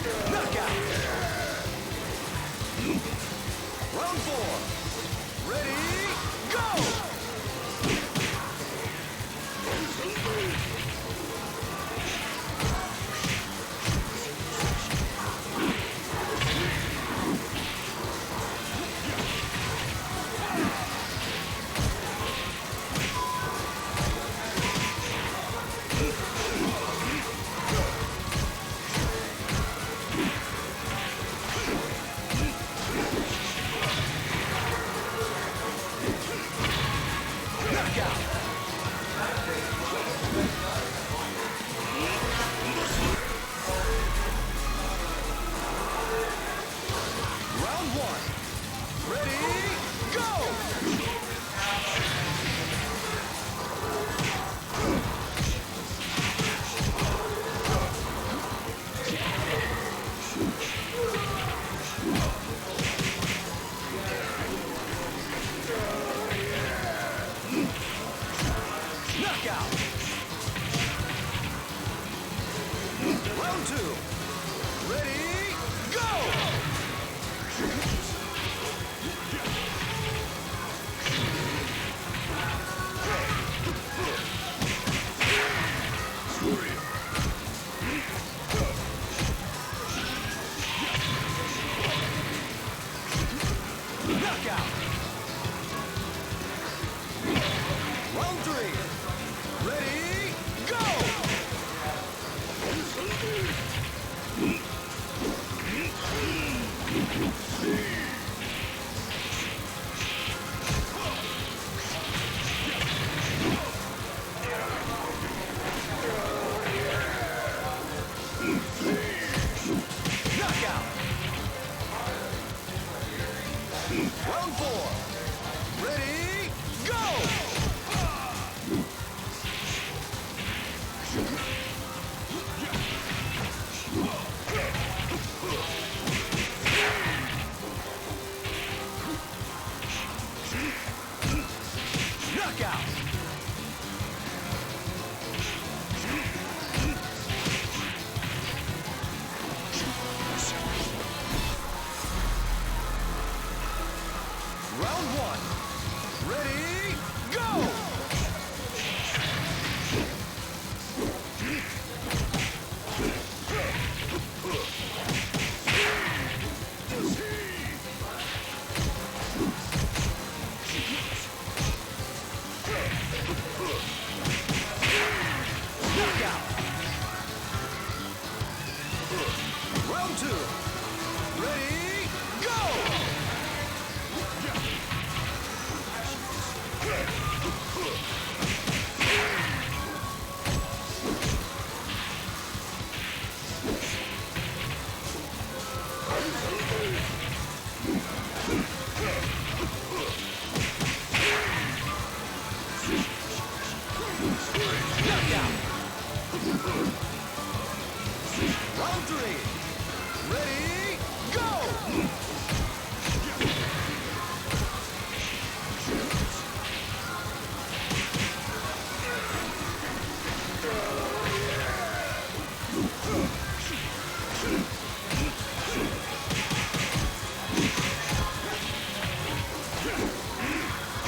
Knockout. Round 4. Ready, go! Round 2. Ready, go! Knockout. Round 3. Ready, go! Knockout. Round 4. Ready, go! Knockout. Round 1. Ready, go! Knockout. Round 2. Ready, go! Knockout. Round 3. Ready, go!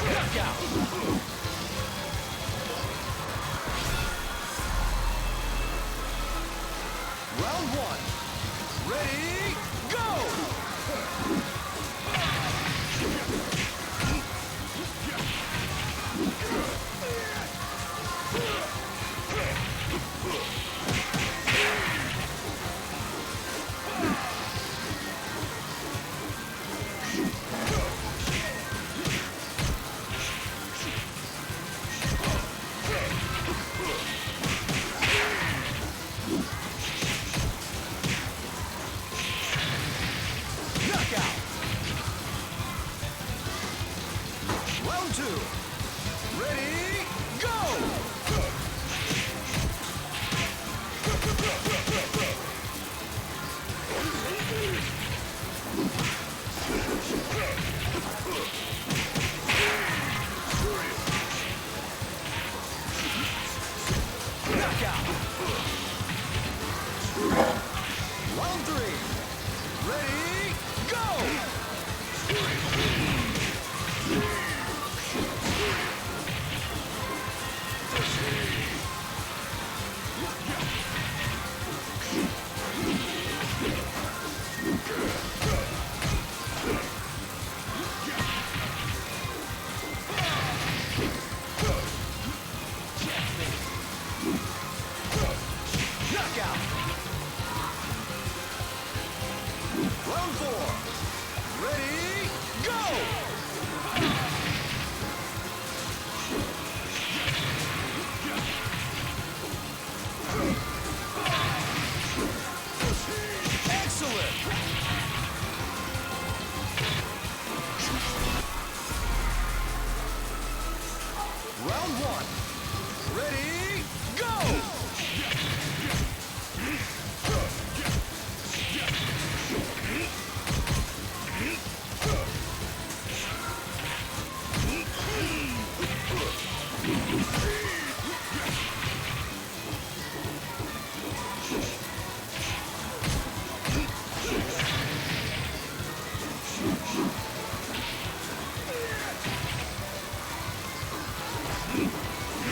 Knockout. Round 1. Ready, go! Knockout. Round 2. Ready, go! Knockout. Round 3. Ready, go! Knockout! Round 4. Ready, go! Excellent! Round 1. Ready, go!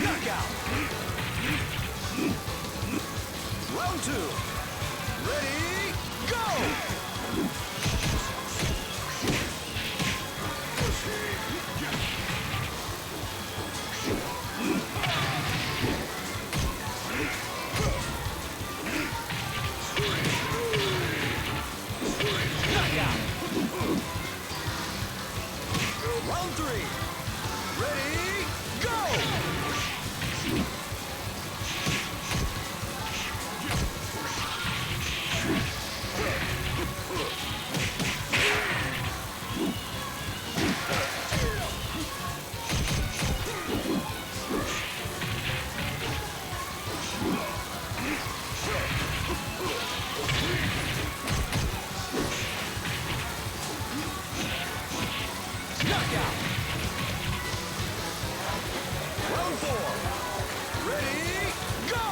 Knockout! Round 2. Ready, go! Knockout! Round 3. Ready, go! Knockout! Round 4. Ready, go!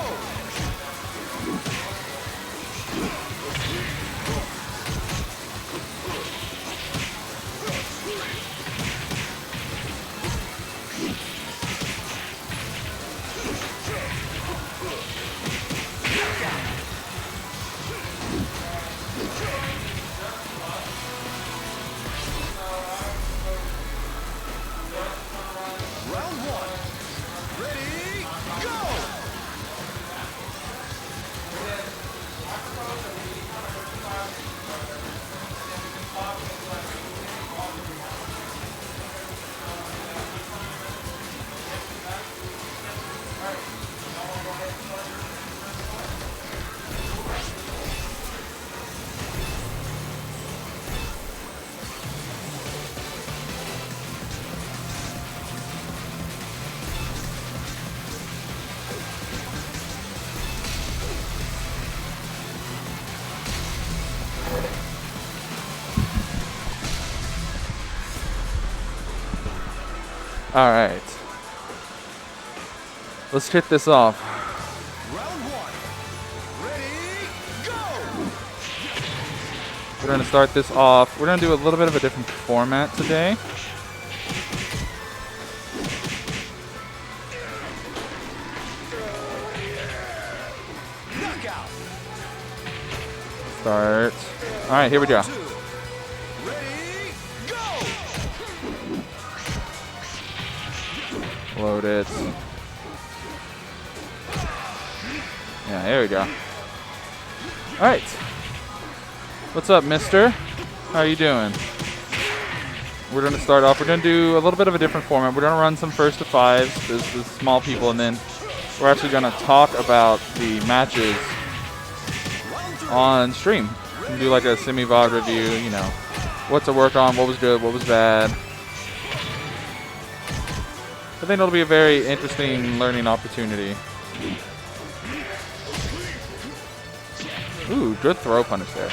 Round 1. Ready, go! All right. Let's hit this off. Round 1. Ready, go! We're going to start this off. We're going to do a little bit of a different format today. Knockout! Start. All right, here we go. 2. Ready, go! Load it. Yeah, here we go. All right. What's up, mister? How you doing? We're going to start off. We're going to do a little bit of a different format. We're going to run some first to fives, the small people, and then we're actually going to talk about the matches on stream. We can do like a semi-VOD review, you know, what to work on, what was good, what was bad. I think it'll be a very interesting learning opportunity. Ooh, good throw punish there.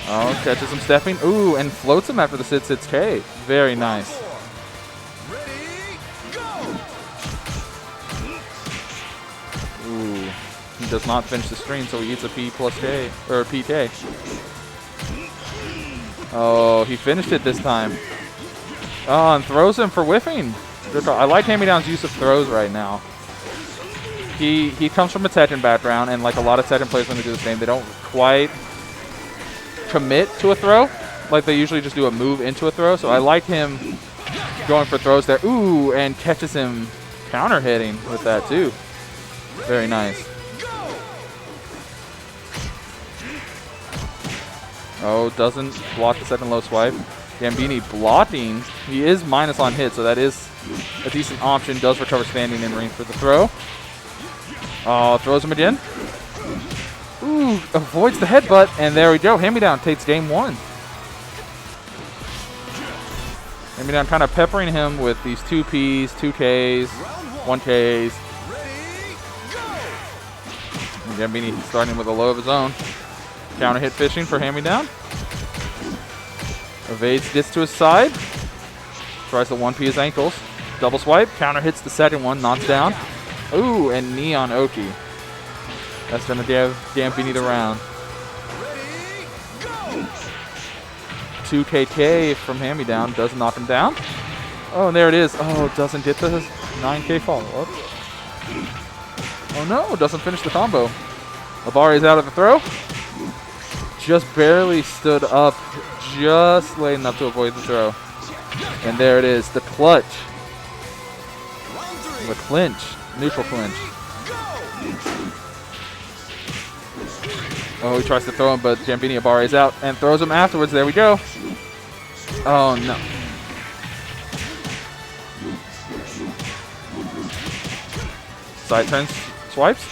Oh, catches him stepping. Ooh, and floats him after the sit-sits K. Very nice. Ready, go! Ooh, He does not finish the screen, so he eats a P plus K, or a PK. Oh, he finished it this time. Oh, and throws him for whiffing. I like Hand-Me-Down's use of throws right now. He comes from a Tekken background, and like a lot of Tekken players when they do the same, they don't quite commit to a throw. Like they usually just do a move into a throw. So I like him going for throws there. Ooh, and catches him counter hitting with that too. Very nice. Oh, doesn't block the second low swipe. Gambini blocking. He is minus on hit, so that is a decent option. Does recover standing in range for the throw. Oh, throws him again. Ooh, avoids the headbutt, and there we go. Hand-Me-Down takes game 1. Hand-Me-Down kind of peppering him with these 2 Ps, 2 Ks, 1 Ks. And Gambini starting with a low of his own. Counter hit fishing for Hand-Me-Down. Evades, gets to his side. Tries to 1P his ankles. Double swipe, counter hits the second one, knocks down. Ooh, and knee on Oki. That's going to give Gambini the round. 2 KK from Hand-Me-Down, does knock him down. Oh, and there it is. Oh, doesn't get the 9K follow-up. Oh no, doesn't finish the combo. Abari's out of the throw. Just barely stood up, just late enough to avoid the throw. And there it is, the clutch. The clinch, neutral clinch. Oh, he tries to throw him, but Gambini Abari's out and throws him afterwards. There we go. Oh no. Side turns, swipes.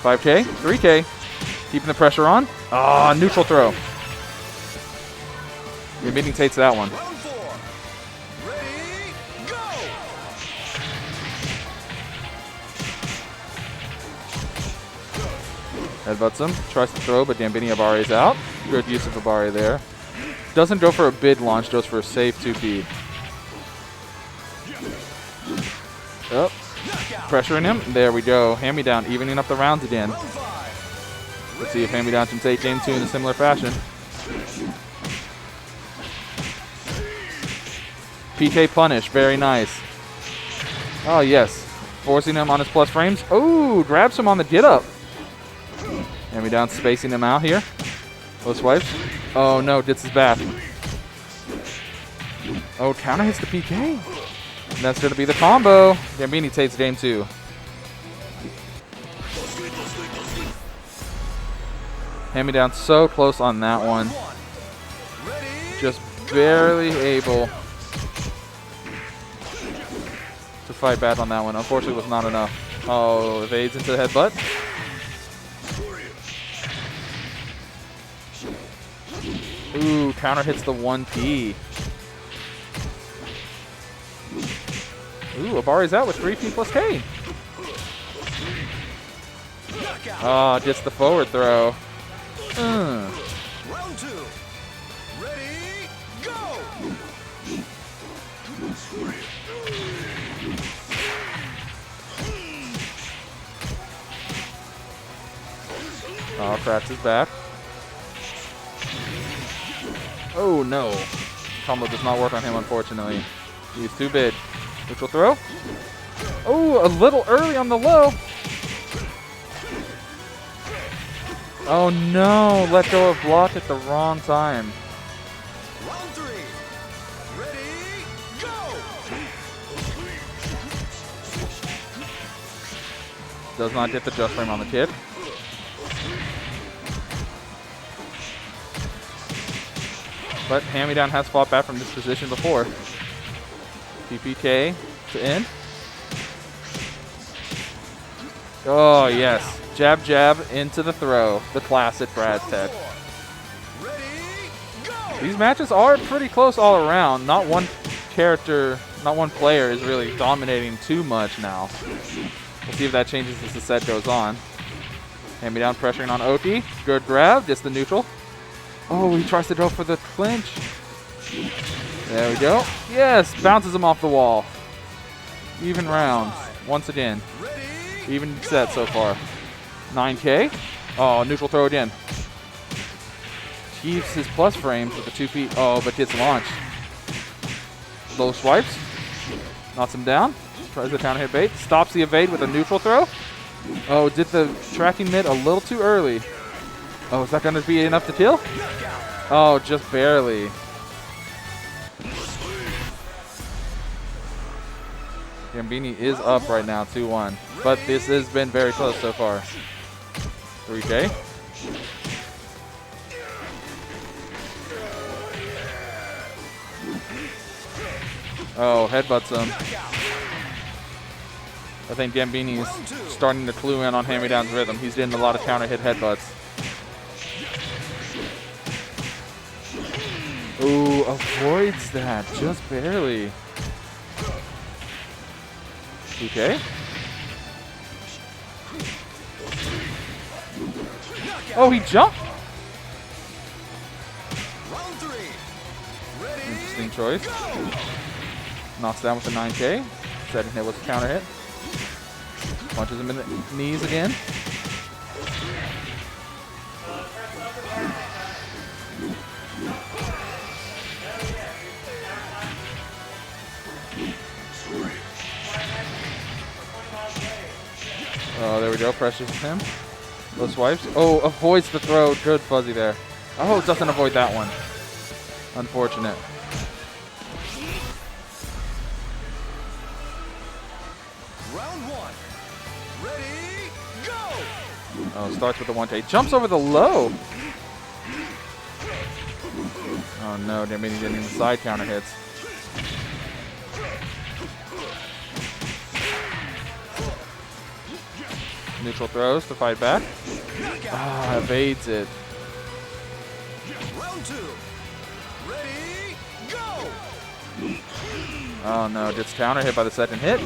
5K, 3K. Keeping the pressure on. Ah, neutral throw. Gambini takes that one. Headbutts him, tries to throw, but Gambini Abari's out. Good use of Abari there. Doesn't go for a bid launch, goes for a safe 2P. Oh, pressuring him. There we go. Hand-Me-Down evening up the rounds again. Let's see if Hand-Me-Down can take game 2 in a similar fashion. PK punish, very nice. Oh yes, forcing him on his plus frames. Oh, grabs him on the get up. Hand-Me-Down spacing him out here. Low swipes. Oh no, gets his back. Oh, counter hits the PK. And that's going to be the combo. Gambini takes game 2. Hand-Me-Down so close on that one. Just barely able to fight back on that one. Unfortunately, was not enough. Oh, evades into the headbutt. Ooh, counter hits the 1P. Ooh, Abari's out with 3P plus K. Ah, gets the forward throw. Round 2. Ready, go! Oh, cracks his back. Oh no. Combo does not work on him, unfortunately. He's too big. Neutral throw. Oh, a little early on the low. Oh no, let go of block at the wrong time. Round 3. Ready, go! Does not get the just frame on the kick. But Hand-Me-Down has fought back from this position before. PPK to end. Oh, yes. Jab, jab into the throw. The classic Brad Tech. These matches are pretty close all around. Not one character, not one player is really dominating too much now. We'll see if that changes as the set goes on. Hand-Me-Down pressuring on Oki. Good grab, gets the neutral. Oh, he tries to go for the clinch. There we go. Yes, bounces him off the wall. Even rounds, once again. Even set so far. 9K. Oh, neutral throw again. Keeps his plus frames with the 2 feet. Oh, but gets launched. Low swipes. Knocks him down. Tries the counter hit bait. Stops the evade with a neutral throw. Oh, did the tracking mid a little too early. Oh, is that going to be enough to kill? Oh, just barely. Gambini is up right now, 2-1. But this has been very close so far. 3K. Oh, headbutts him. I think Gambini's starting to clue in on hand-me-down's rhythm. He's getting a lot of counter hit headbutts. Ooh, avoids that just barely. Okay. Oh, he jumped. Interesting choice. Knocks down with the 9K. Second hit was a counter hit. Punches him in the knees again. Oh, there we go. Pressures him. Those swipes. Oh, avoids the throw. Good fuzzy there. Oh, doesn't avoid that one. Unfortunate. Round 1. Ready, go! Oh, starts with the 1K. Jumps over the low. Oh no, Gambini getting the side counter hits. Neutral throws to fight back. Ah, evades it. Round 2. Ready, go! Oh no, gets counter hit by the second hit.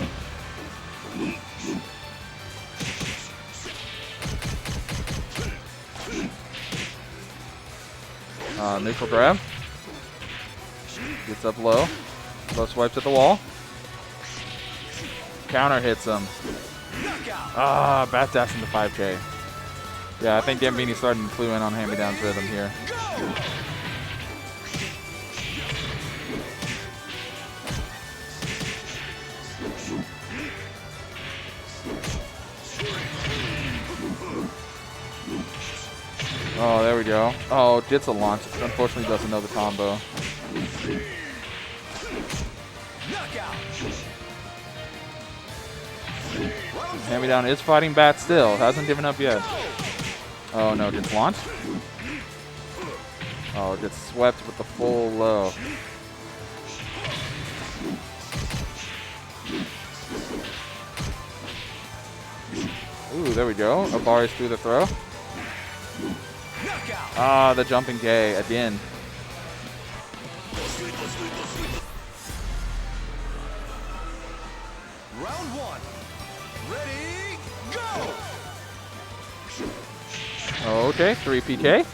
Neutral grab. Gets up low. Low swipes at the wall. Counter hits him. Ah, bat dash into 5K. Yeah, I think Gambini's starting to clue in on hand-me-down's rhythm here. Oh, there we go. Oh, gets a launch. Unfortunately, doesn't know the combo. Hand-me-down is fighting back still. Hasn't given up yet. Oh no, gets launched. Oh, gets swept with the full low. Ooh, there we go. Abari's through the throw. Ah, the jumping K again. Round 1. Ready, go! Okay, 3 PK.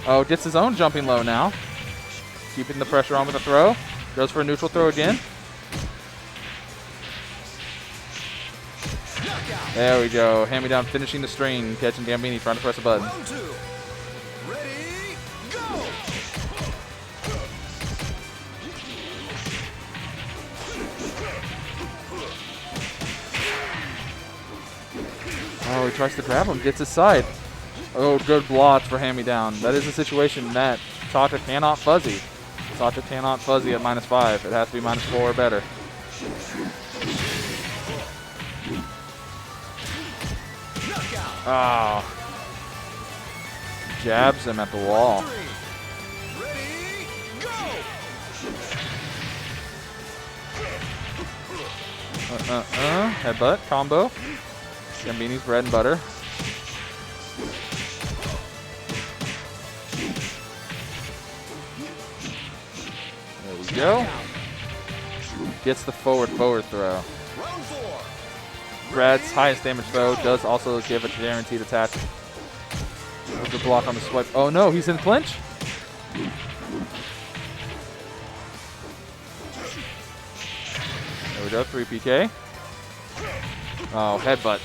Oh, gets his own jumping low now. Keeping the pressure on with the throw. Goes for a neutral throw again. There we go. Hand-me-down finishing the string. Catching Gambini trying to press a button. Round 2. Ready, go! Oh, he tries to grab him. Gets his side. Oh, good blocks for hand-me-down. That is a situation that Taka cannot fuzzy. Taka cannot fuzzy at -5. It has to be -4 or better. Ah. Jabs him at the wall. Ready, go! Headbutt combo. Gambini's bread and butter. There we go. Gets the forward throw. Round 4. Brad's highest damage throw does also give a guaranteed attack. There's a block on the swipe. Oh no, he's in clinch. There we go, 3 PK. Oh, headbutt.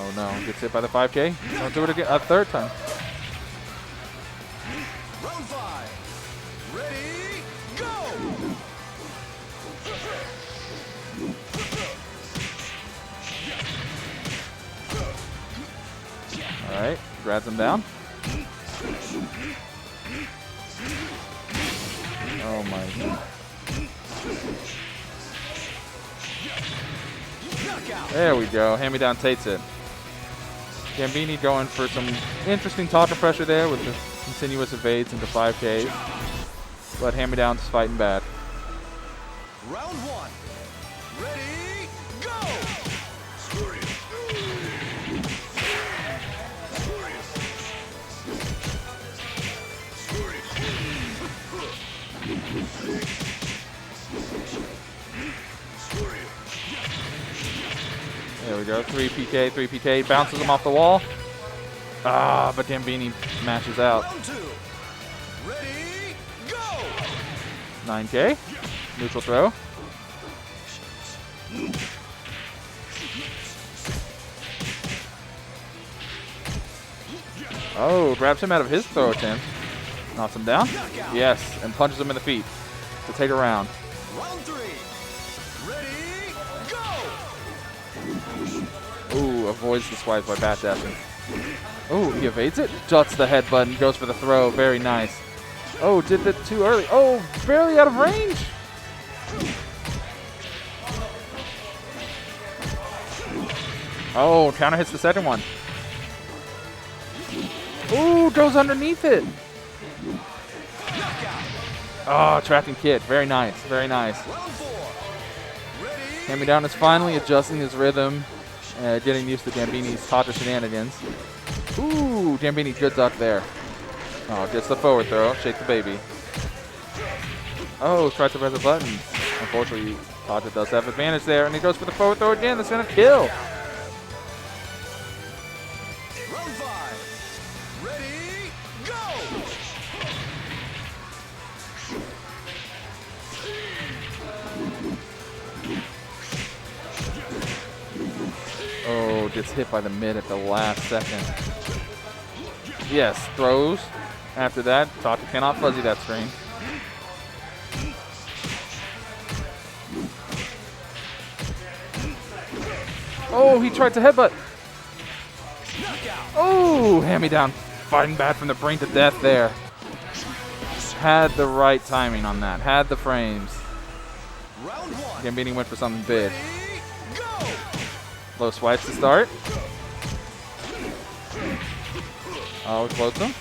Oh no, gets hit by the 5K. Don't do it again. A third time. Round 5. Ready, go! All right, grabs him down. Oh my God. There we go. Hand-me-down takes it. Gambini going for some interesting talker pressure there with the continuous evades into 5Ks. But hand-me-down's fighting bad. Round 1. Ready, go! There we go. 3 PK, 3 PK. Bounces him off the wall. Ah, but Gambini mashes out. Round 2. Ready, go! 9K. Neutral throw. Oh, grabs him out of his throw attempt. Knocks him down. Yes, and punches him in the feet to take a round. Round 3. Ready, go! Ooh, avoids the swipes by backdashing. Ooh, he evades it. Juts the headbutt and goes for the throw. Very nice. Oh, did that too early. Oh, barely out of range. Oh, counter hits the second one. Ooh, goes underneath it. Oh, tracking kid. Very nice. Very nice. Round 4. Ready, Hand-me-down is finally adjusting his rhythm, getting used to Gambini's Tata shenanigans. Ooh, Gambini, good duck there. Oh, gets the forward throw. Shake the baby. Oh, tries to press a button. Unfortunately, Tata does have advantage there, and he goes for the forward throw again. That's going to kill. round 5. Ready, go! Oh, gets hit by the mid at the last second. Yes, throws. After that, Tata cannot fuzzy that screen. Oh, he tried to headbutt. Oh, hand-me-down. Fighting bad from the brain to death there. Had the right timing on that. Had the frames. Round 1. Gambini went for something big. Ready, go! Low swipes to start. Oh, close him.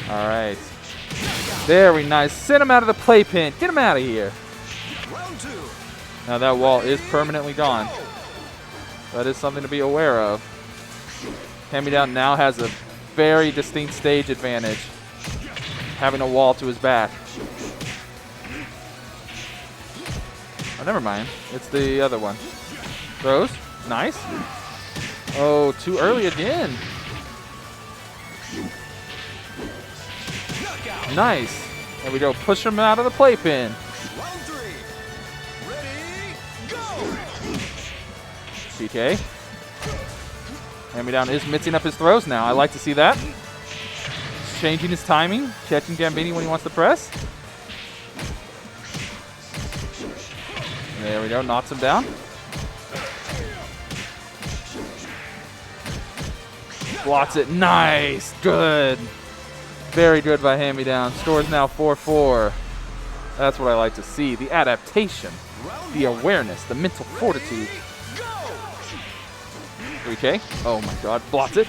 All right. Very nice. Send him out of the playpen. Get him out of here. Round 2. Now that wall is permanently gone. That is something to be aware of. Hand-me-down now has a very distinct stage advantage, having a wall to his back. Oh, never mind. It's the other one. Throws. Nice. Oh, too early again. Nice. There we go. Push him out of the playpen. Round 3. Ready, go! PK. Hand-me-down is mixing up his throws now. I like to see that. Changing his timing. Catching Gambini when he wants to press. There we go. Knocks him down. Blocks it. Nice. Good. Very good by hand-me-down. Score is now 4-4. That's what I like to see. The adaptation, the awareness, the mental fortitude. 3K. Oh my God. Blocks it.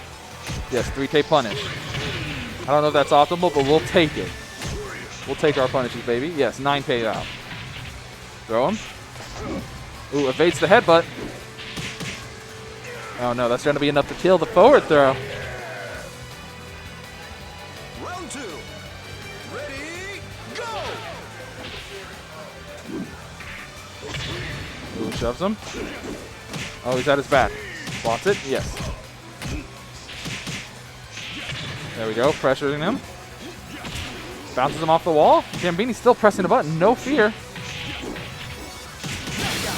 Yes, 3K punish. I don't know if that's optimal, but we'll take it. We'll take our punishes, baby. Yes, 9K out. Throw him. Ooh, evades the headbutt. Oh no, that's going to be enough to kill the forward throw. Round 2. Ready, go! Ooh, shoves him. Oh, he's at his back. Blocks it. Yes. There we go, pressuring him. Bounces him off the wall. Gambini's still pressing the button, no fear.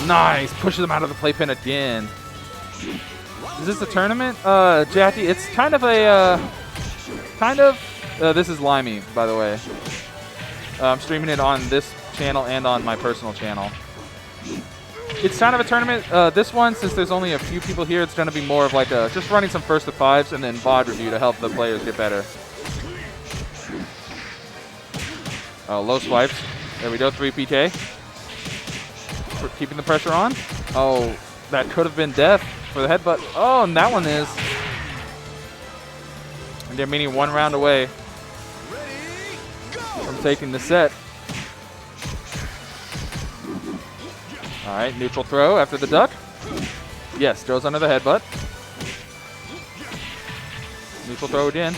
Nice, pushes him out of the playpen again. Is this a tournament, Jackie? It's kind of a, this is Limey, by the way. I'm streaming it on this channel and on my personal channel. It's kind of a tournament. This one, since there's only a few people here, it's going to be more of like a, just running some first to fives and then VOD review to help the players get better. Oh, low swipes. There we go, 3 PK. We're keeping the pressure on. Oh, that could have been death for the headbutt. Oh, and that one is. And Gambini 1 round away from taking the set. All right, neutral throw after the duck. Yes, throws under the headbutt. Neutral throw again.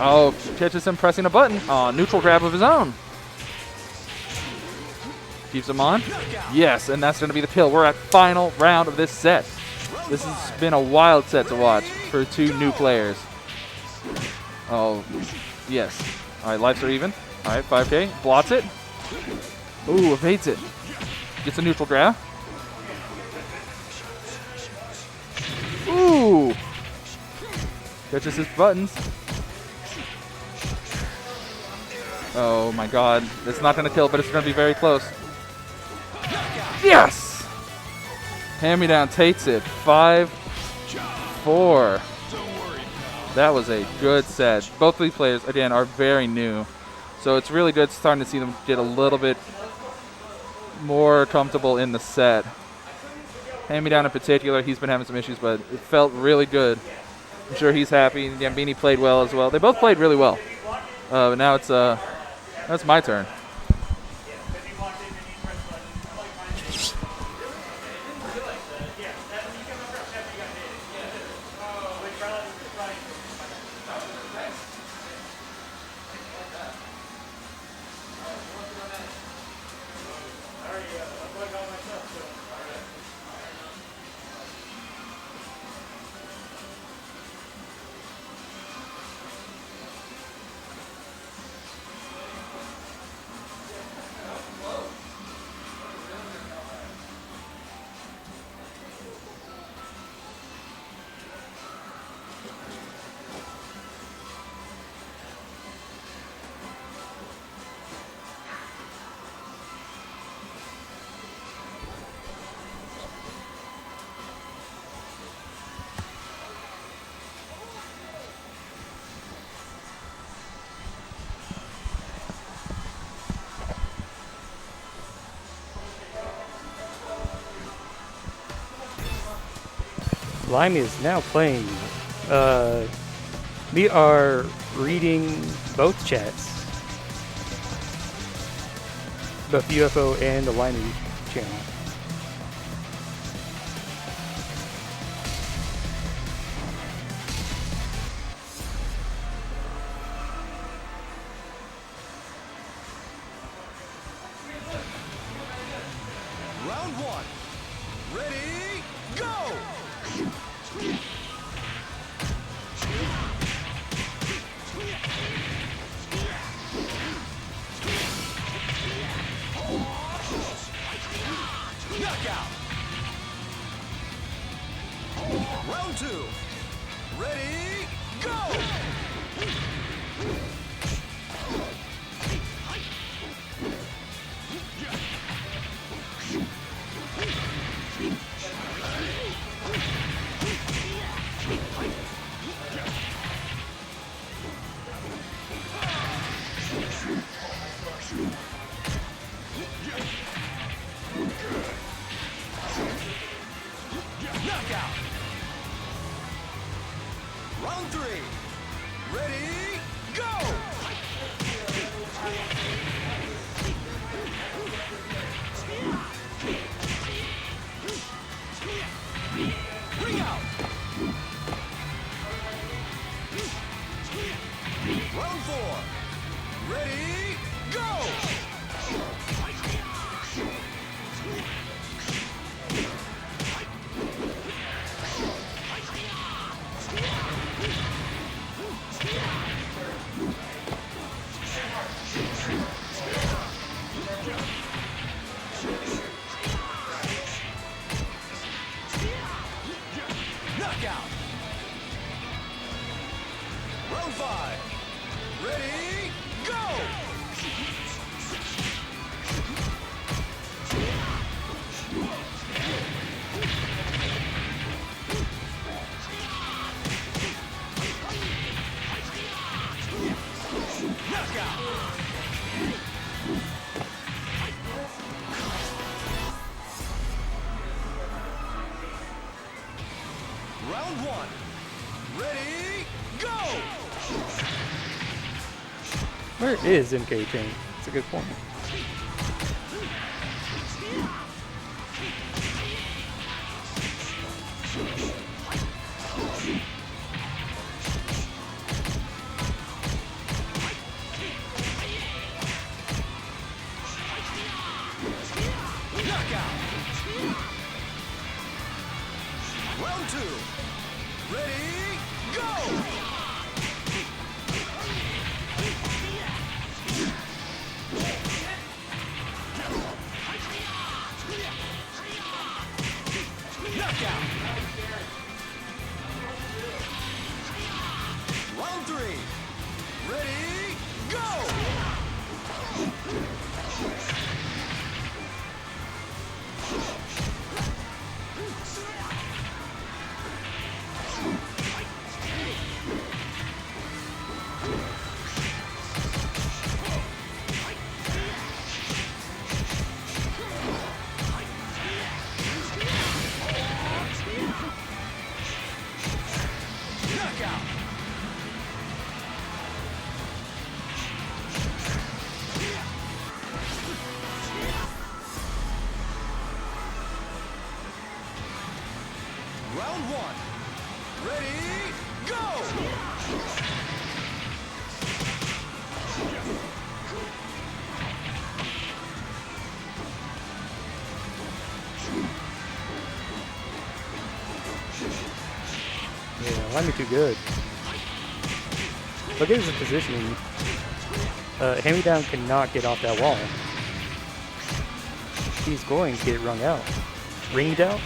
Oh, catches him pressing a button. Oh, neutral grab of his own. Keeps him on. Yes, and that's going to be the kill. We're at final round of this set. This has been a wild set to watch for 2 new players. Oh, yes. All right, lives are even. All right, 5K. Blots it. Ooh, evades it. Gets a neutral grab. Ooh. Catches his buttons. Oh my god. It's not going to kill, but it's going to be very close. Yes! Hand-me-down takes it. 5-4. That was a good set. Both of these players, again, are very new. So it's really good starting to see them get a little bit more comfortable in the set. Hand-me-down in particular, he's been having some issues, but it felt really good. I'm sure he's happy. Gambini played well as well. They both played really well. But now it's that's my turn. Limey is now playing. We are reading both chats, both UFO and the Limey channel. Round 1. Ready, go! Knockout! Round 2. Ready, go! Knockout! Round 3. Ready, go! Ring out! Round 4. Ready, go! Yeah! Round 5. Ready, go! Knockout! Round 1. Ready, go! Where is MK Chain? That's a good point. Knockout! Round 2. Ready, go! Knockout! Round 3. Ready, go! Knockout! Round 1. Ready, go! Yeah, line me too good. Look at his positioning. Hand-me-down cannot get off that wall. He's going to get rung out. Ringed out?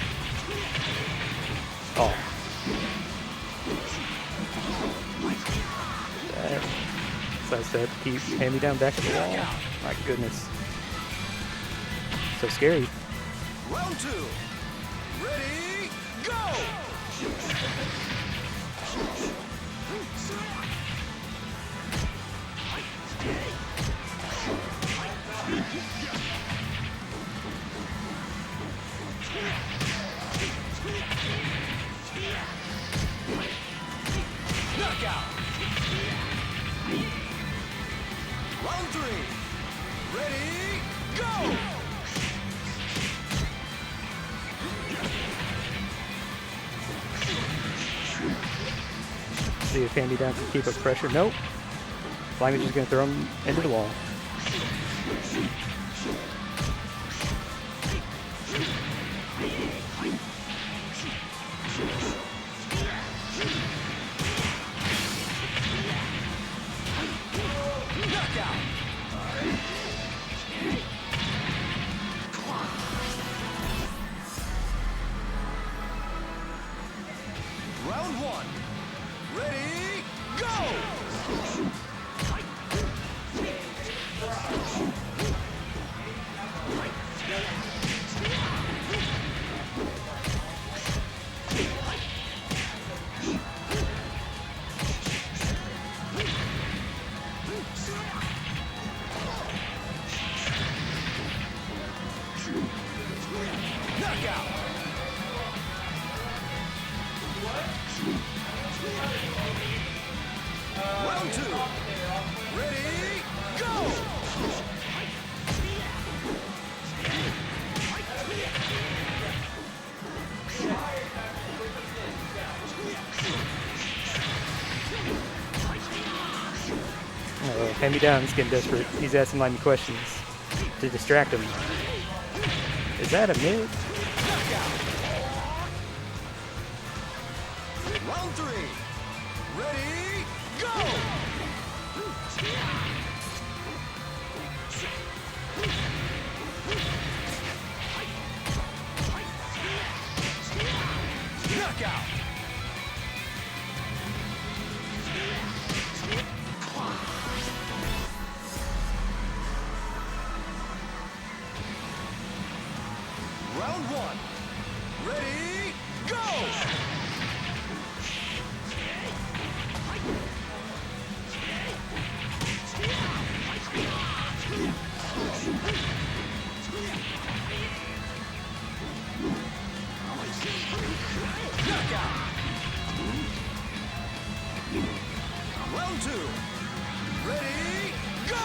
Oh. Sidestep, keep hand-me-down back at the wall. My goodness. So scary. Round 2. Ready, go! Knockout! Round 3. Ready, go! See if hand-me-down can keep up pressure. Nope. Flying is just going to throw him into the wall. Knockout! Round 1. Ready, go! Knockout! Round 2. Ready, go! Hand-me-down's getting desperate. He's asking line questions to distract him. Is that a mid? Knockout! Round 3. Ready, go! Knockout! Round 2. Ready, go!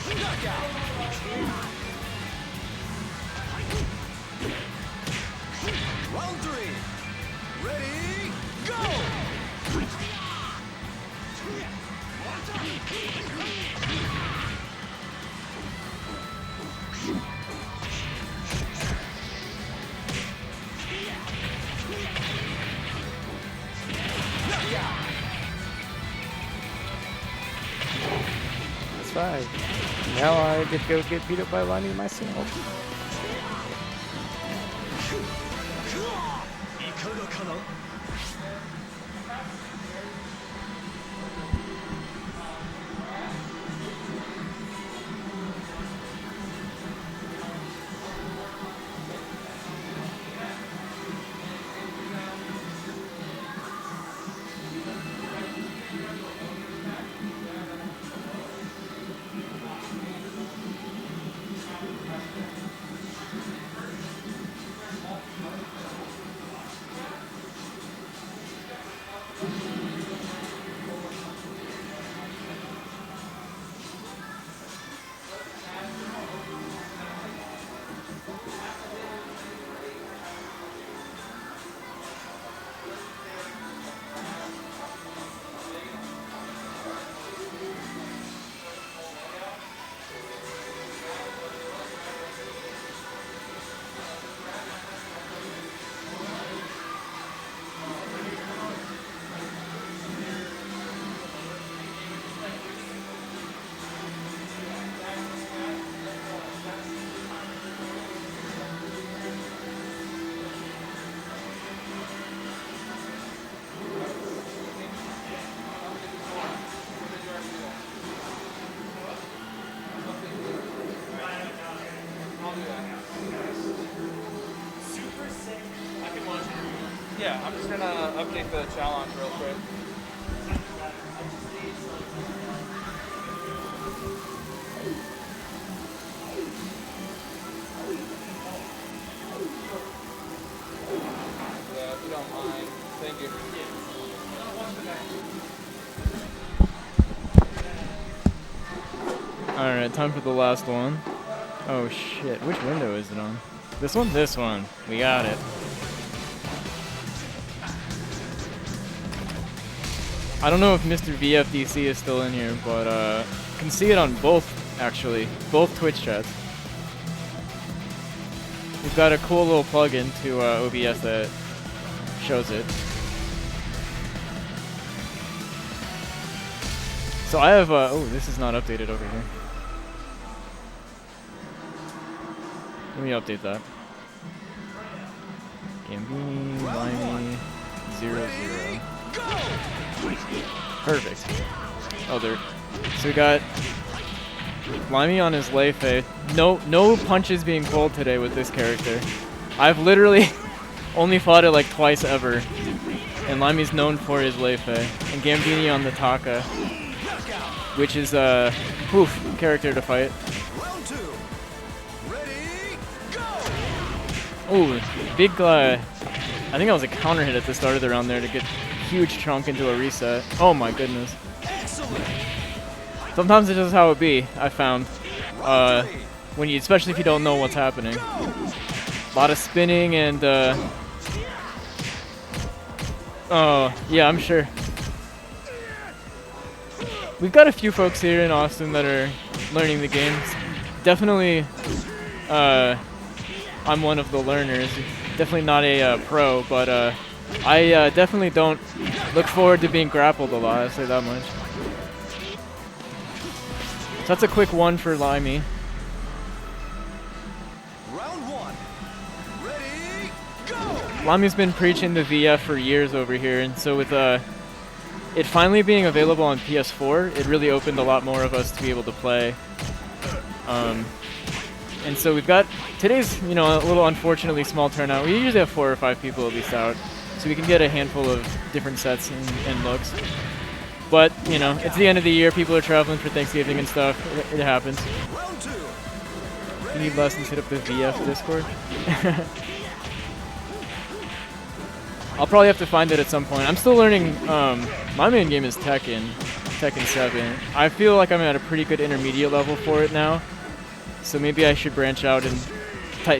Knockout! Round 3. Ready, go! Knockout! That's right. Now I get to go get beat up by Limey myself. いかがかな? Yeah, I'm just gonna update the challenge real quick. Yeah, if you don't mind. Thank you. Alright, time for the last one. Oh shit, which window is it on? This one? This one. We got it. I don't know if Mr. VFDC is still in here, but you can see it on both, actually. Both Twitch chats. We've got a cool little plugin to OBS that shows it. So I have, oh, this is not updated over here. Let me update that. Gambini, Limey, 0, 0. Perfect. Oh, there. So we got Limey on his Lei Fei. No punches being pulled today with this character. I've literally only fought it like twice ever. And Limey's known for his Lei Fei. And Gambini on the Taka, which is a character to fight. Round 2. Ready, go! Ooh, big, I think that was a counter hit at the start of the round there to get huge chunk into a reset. Oh my goodness. Excellent. Sometimes it's just how it be, I found. When you, especially if you don't know what's happening. A lot of spinning and, oh, yeah, I'm sure. We've got a few folks here in Austin that are learning the games. Definitely, I'm one of the learners. Definitely not a pro, but I definitely don't look forward to being grappled a lot, I'll say that much. So that's a quick one for Limey. Round 1. Ready, go! Limey's been preaching the VF for years over here, and so with it finally being available on PS4, it really opened a lot more of us to be able to play. And so we've got today's, you know, a little unfortunately small turnout. We usually have 4 or 5 people at least out, so we can get a handful of different sets and looks. But, you know, it's the end of the year. People are traveling for Thanksgiving and stuff. It happens. Round 2. If you need lessons, hit up the VF Discord. I'll probably have to find it at some point. I'm still learning. My main game is Tekken 7. I feel like I'm at a pretty good intermediate level for it now. So maybe I should branch out and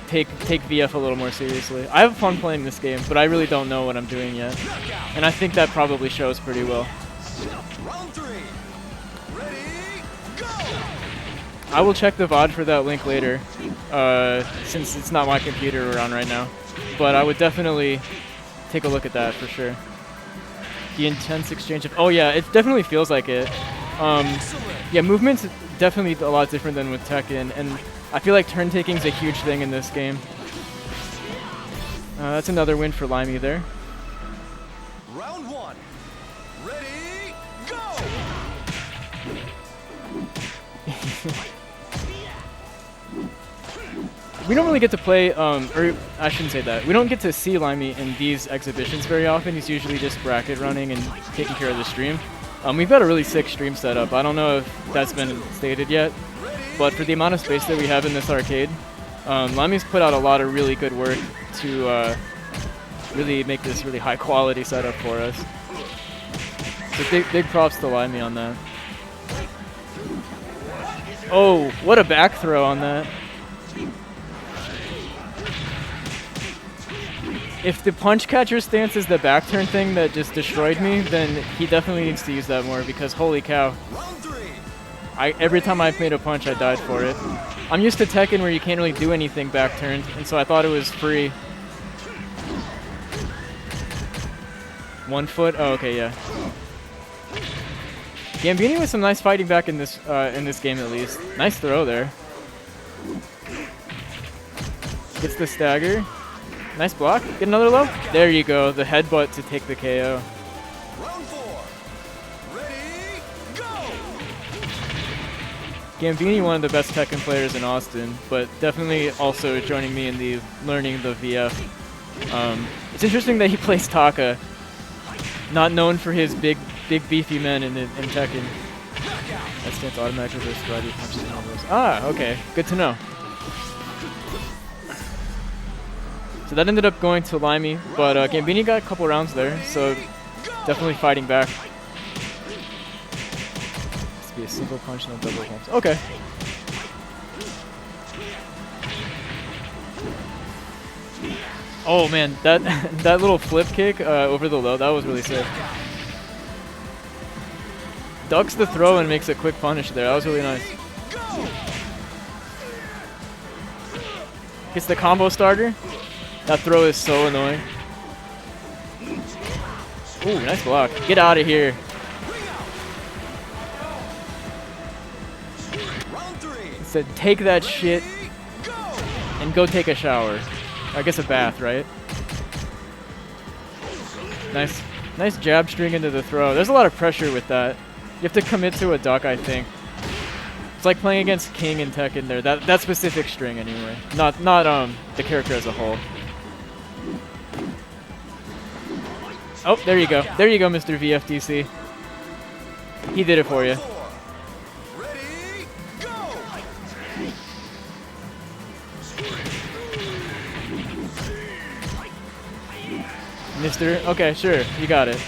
take VF a little more seriously. I have fun playing this game, but I really don't know what I'm doing yet. And I think that probably shows pretty well. Round 3. Ready, go! I will check the VOD for that link later, since it's not my computer we're on right now. But I would definitely take a look at that for sure. The intense exchange of... Oh yeah, it definitely feels like it. Yeah, movement's definitely a lot different than with Tekken, and I feel like turn taking is a huge thing in this game. That's another win for Limey there. Round 1. Ready, go! We don't really get to play, or I shouldn't say that. We don't get to see Limey in these exhibitions very often. He's usually just bracket running and taking care of the stream. We've got a really sick stream setup. I don't know if that's been stated yet, but for the amount of space that we have in this arcade, Limey's put out a lot of really good work to really make this really high quality setup for us. So big props to Limey on that. Oh, what a back throw on that. If the punch catcher stance is the back turn thing that just destroyed me, then he definitely needs to use that more because holy cow. Round 3. Every time I've made a punch, I died for it. I'm used to Tekken where you can't really do anything back turned, and so I thought it was free. 1 foot? Oh, okay, yeah. Gambini with some nice fighting back in this game at least. Nice throw there. Gets the stagger. Nice block. Get another low. There you go. The headbutt to take the KO. Round 4. Ready, go! Gambini, one of the best Tekken players in Austin, but definitely also joining me in the learning the VF. It's interesting that he plays Taka, not known for his big beefy men in Tekken. That stance automatically goes karate punches and all those. Ah, okay. Good to know. So that ended up going to Limey, but Gambini got a couple rounds there, so definitely fighting back. Must be a single punch, no double punch. Okay. Oh man, that that little flip kick over the low, that was really sick. Ducks the throw and makes a quick punish there. That was really nice. Gets the combo starter. That throw is so annoying. Ooh, nice block. Get out of here. Round 3. Said take that shit and go take a shower. I guess a bath, right? Nice jab string into the throw. There's a lot of pressure with that. You have to commit to a duck, I think. It's like playing against King and Tekken there. That specific string anyway. Not the character as a whole. Oh, there you go. There you go, Mr. VFDC. He did it for you. 4. Ready, go! Mr. Okay, sure. You got it.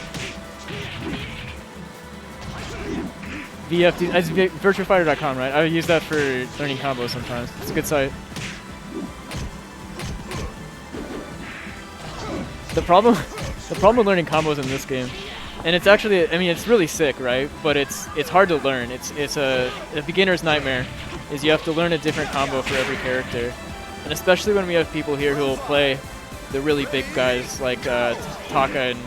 VFD, that's virtuafighter.com, right? I use that for learning combos sometimes. It's a good site. The problem with learning combos in this game, and it's actually, I mean, it's really sick, right? But it's hard to learn. It's a beginner's nightmare. Is you have to learn a different combo for every character, and especially when we have people here who will play the really big guys like Taka and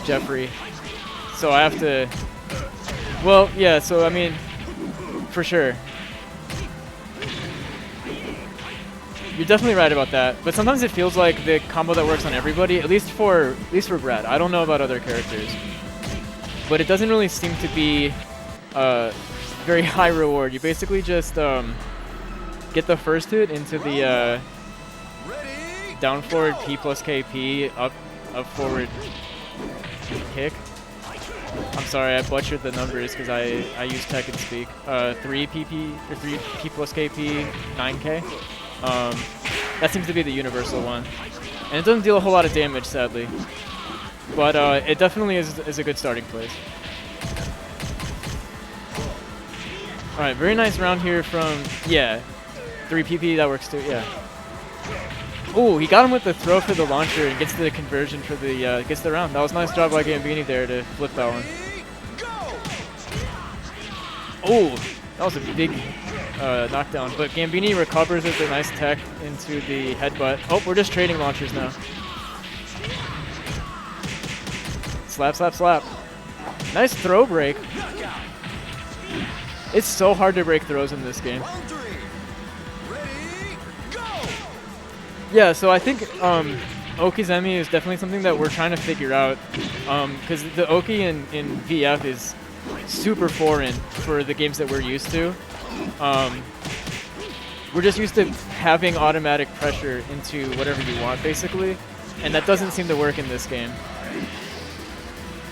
Jeffrey. So I have to. Well, yeah. So I mean, for sure. You're definitely right about that, but sometimes it feels like the combo that works on everybody, at least for Brad. I don't know about other characters, but it doesn't really seem to be very high reward. You basically just get the first hit into the Ready? down forward P plus KP, up forward kick. I'm sorry, I butchered the numbers because I use Tekken speak. 3 PP or 3 P plus KP, 9K. That seems to be the universal one, and it doesn't deal a whole lot of damage, sadly. But it definitely is a good starting place. All right, very nice round here from 3 PP. That works too. Yeah. Oh, he got him with the throw for the launcher and gets the conversion for the gets the round. That was a nice job by Gambini there to flip that one. Oh, that was a big knockdown. But Gambini recovers with a nice tech into the headbutt. Oh, we're just trading launchers now. Slap, slap, slap. Nice throw break. It's so hard to break throws in this game. Round 3. Ready? Go! Yeah, so I think Okizemi is definitely something that we're trying to figure out, because the Oki in VF is super foreign for the games that we're used to. We're just used to having automatic pressure into whatever you want, basically, and that doesn't seem to work in this game.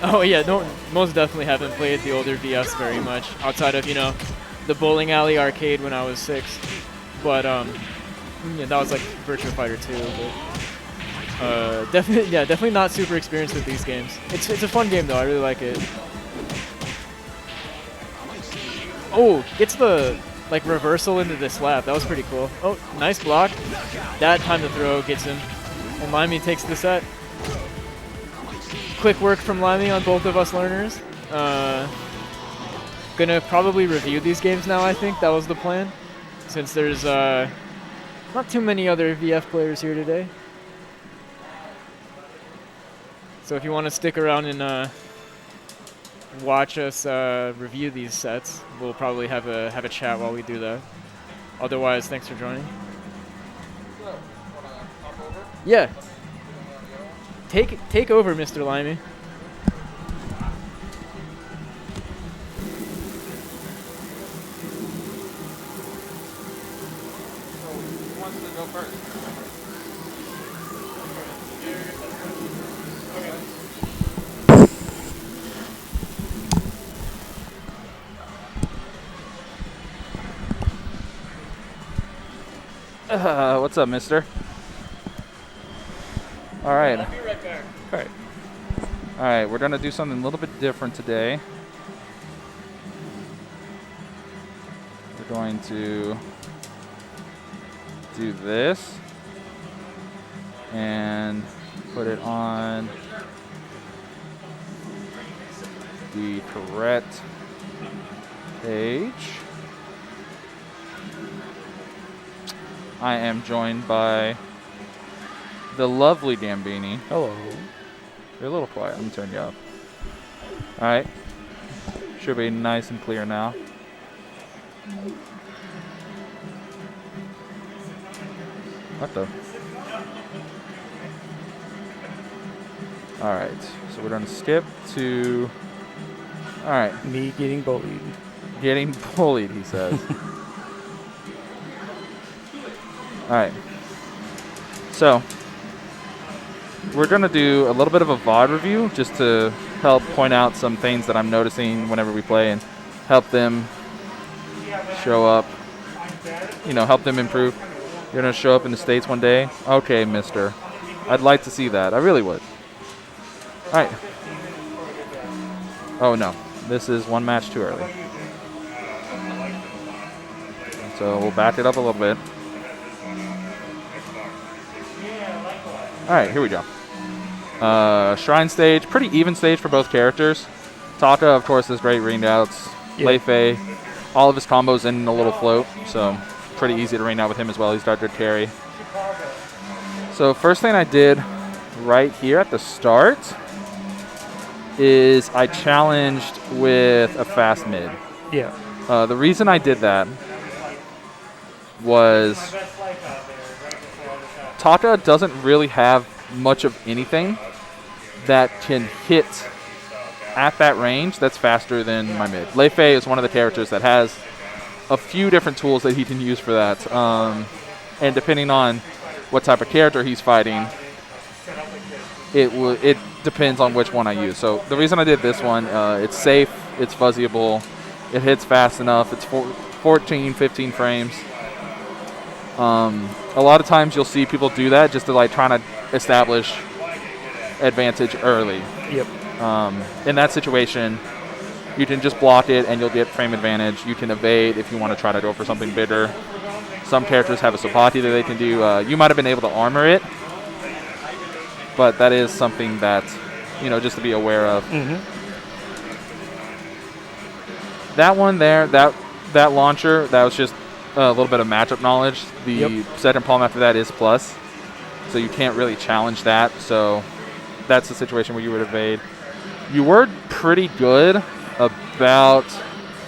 Oh yeah, no, most definitely haven't played the older VFs very much, outside of, you know, the bowling alley arcade when I was 6. But yeah, that was like Virtua Fighter 2. But definitely not super experienced with these games. It's a fun game though. I really like it. Oh, gets the like reversal into the slap. That was pretty cool. Oh, nice block. That time to throw gets him, and Limey takes the set. Quick work from Limey on both of us learners. Gonna probably review these games now, I think. That was the plan. Since there's not too many other VF players here today. So if you want to stick around and watch us review these sets, we'll probably have a chat while we do that. Otherwise, thanks for joining. Yeah. Take over, Mr. Limey. Who wants to go first? What's up, mister? All right. I'll be right back. All right. All right, we're going to do something a little bit different today. We're going to do this and put it on the correct page. I am joined by the lovely Gambini. Hello. You're a little quiet. Let me turn you up. All right. Should be nice and clear now. What the? All right. So we're going to skip to... All right. Me getting bullied. Getting bullied, he says. All right. So... we're going to do a little bit of a VOD review just to help point out some things that I'm noticing whenever we play and help them show up, you know, help them improve. You're going to show up in the States one day? Okay, mister. I'd like to see that. I really would. All right. Oh, no. This is one match too early. So we'll back it up a little bit. All right, here we go. Shrine stage, pretty even stage for both characters. Taka, of course, has great ring outs. Yeah. Leifei, all of his combos in a little float, so pretty easy to ring out with him as well. He's got good carry. So first thing I did right here at the start is I challenged with a fast mid. Yeah. The reason I did that was Taka doesn't really have much of anything that can hit at that range that's faster than my mid. Leifei is one of the characters that has a few different tools that he can use for that. And depending on what type of character he's fighting, it depends on which one I use. So the reason I did this one, it's safe, it's fuzzyable, it hits fast enough, it's 14, 15 frames. A lot of times you'll see people do that just to like trying to establish advantage early. Yep. In that situation, you can just block it and you'll get frame advantage. You can evade if you want to try to go for something bigger. Some characters have a sabati that they can do. You might have been able to armor it, but that is something that, just to be aware of. That one there, that launcher, that was just a little bit of matchup knowledge. The second palm after that is plus, so you can't really challenge that. So that's the situation where you would evade. You were pretty good about...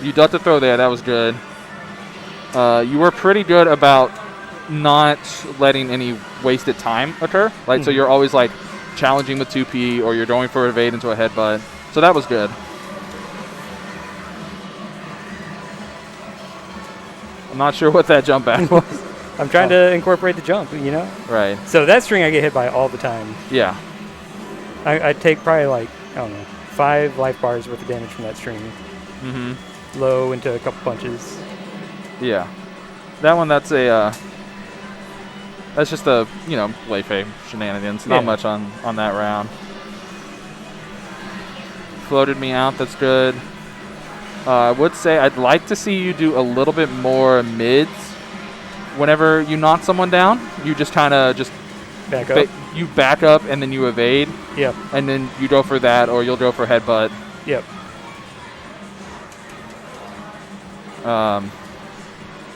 You ducked the throw there. That was good. You were pretty good about not letting any wasted time occur. So you're always like challenging with 2P, or you're going for evade into a headbutt. So that was good. I'm not sure what that jump back was. I'm trying to incorporate the jump, Right. So that string I get hit by all the time. Yeah. I take probably like, I don't know, 5 life bars worth of damage from that string. Low into a couple punches. Yeah. That one, that's a... that's just a, Wei-Fei shenanigans. Not much on that round. Floated me out. That's good. I would say I'd like to see you do a little bit more mids. Whenever you knock someone down, you just kind of back up. You back up and then you evade. Yep. And then you go for that, or you'll go for headbutt. Yep.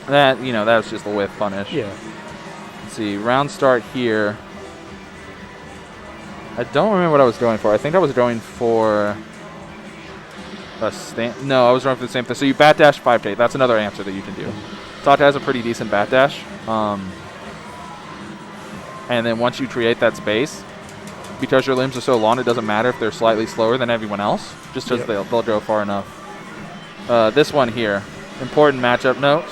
That was just a whiff punish. Yeah. Let's see, round start here. I don't remember what I was going for. I think I was going for a stand. No, I was going for the same thing. So you bat dash 5K. That's another answer that you can do. Tata has a pretty decent bat dash. And then once you create that space, because your limbs are so long, it doesn't matter if they're slightly slower than everyone else, just because they'll go far enough. This one here, important matchup note.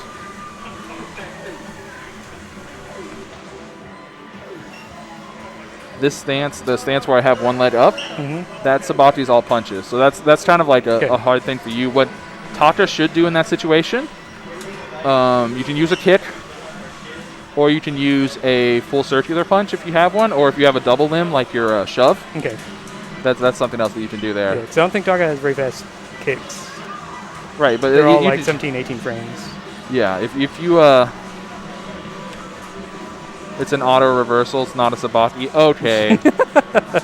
This stance, the stance where I have one leg up, that sabati's all punches. So that's kind of like a hard thing for you. What Taka should do in that situation, you can use a kick, or you can use a full circular punch if you have one, or if you have a double limb like your shove. Okay. That's something else that you can do there. Yeah, 'cause I don't think Taka has very fast kicks. Right, but they're all like 17, 18 frames. Yeah, if you it's an auto reversal, it's not a sabaki. Okay.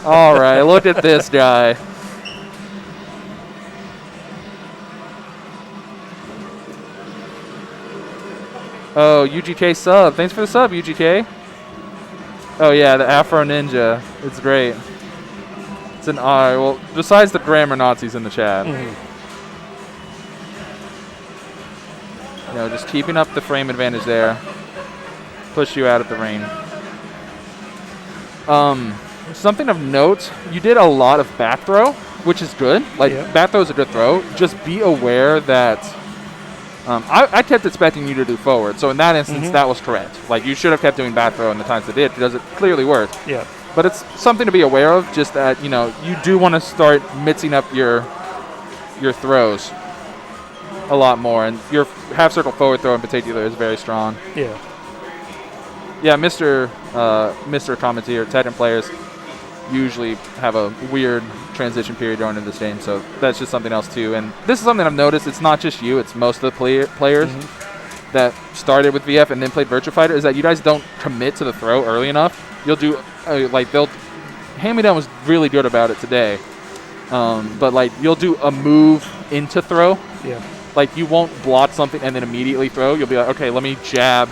All right, look at this guy. Oh, UGK sub. Thanks for the sub, UGK. Oh, yeah, the Afro Ninja. It's great. It's an R. Well, besides the grammar Nazis in the chat. Just keeping up the frame advantage there. Push you out of the ring. Something of note, you did a lot of back throw, which is good. Back throw is a good throw. Just be aware that I kept expecting you to do forward. So in that instance, that was correct. You should have kept doing back throw in the times it did, because it clearly worked. Yeah. But it's something to be aware of, just that, you do want to start mixing up your throws a lot more. And your half circle forward throw in particular is very strong. Yeah. Yeah, Mr. Commentator, Tekken players usually have a weird transition period going into this game, so that's just something else too. And this is something I've noticed. It's not just you; it's most of the players that started with VF and then played Virtua Fighter. Is that you guys don't commit to the throw early enough? You'll do Hand-Me-Down was really good about it today, but you'll do a move into throw. Yeah. You won't block something and then immediately throw. You'll be like, okay, let me jab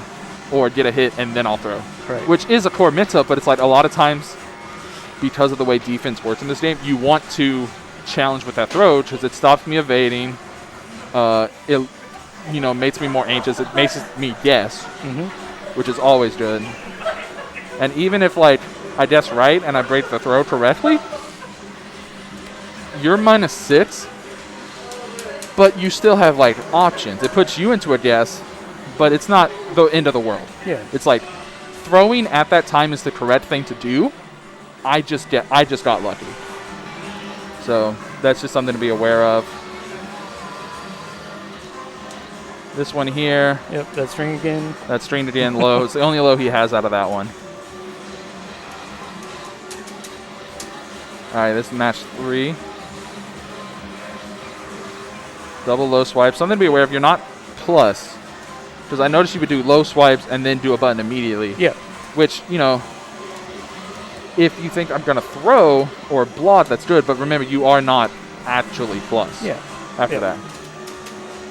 or get a hit, and then I'll throw. Right. Which is a core mix-up, but it's a lot of times, because of the way defense works in this game, you want to challenge with that throw, because it stops me evading. It makes me more anxious. It makes me guess, which is always good. And even if, I guess right and I break the throw correctly, you're -6, but you still have like options. It puts you into a guess, but it's not the end of the world. Yeah. It's like throwing at that time is the correct thing to do. I just got lucky. So that's just something to be aware of. This one here. Yep, that string again. That string again, low. It's the only low he has out of that one. All right, this is match 3. Double low swipe. Something to be aware of. You're not plus. Because I noticed you would do low swipes and then do a button immediately. Yeah. Which, you know, if you think I'm going to throw or block, that's good. But remember, you are not actually plus after that.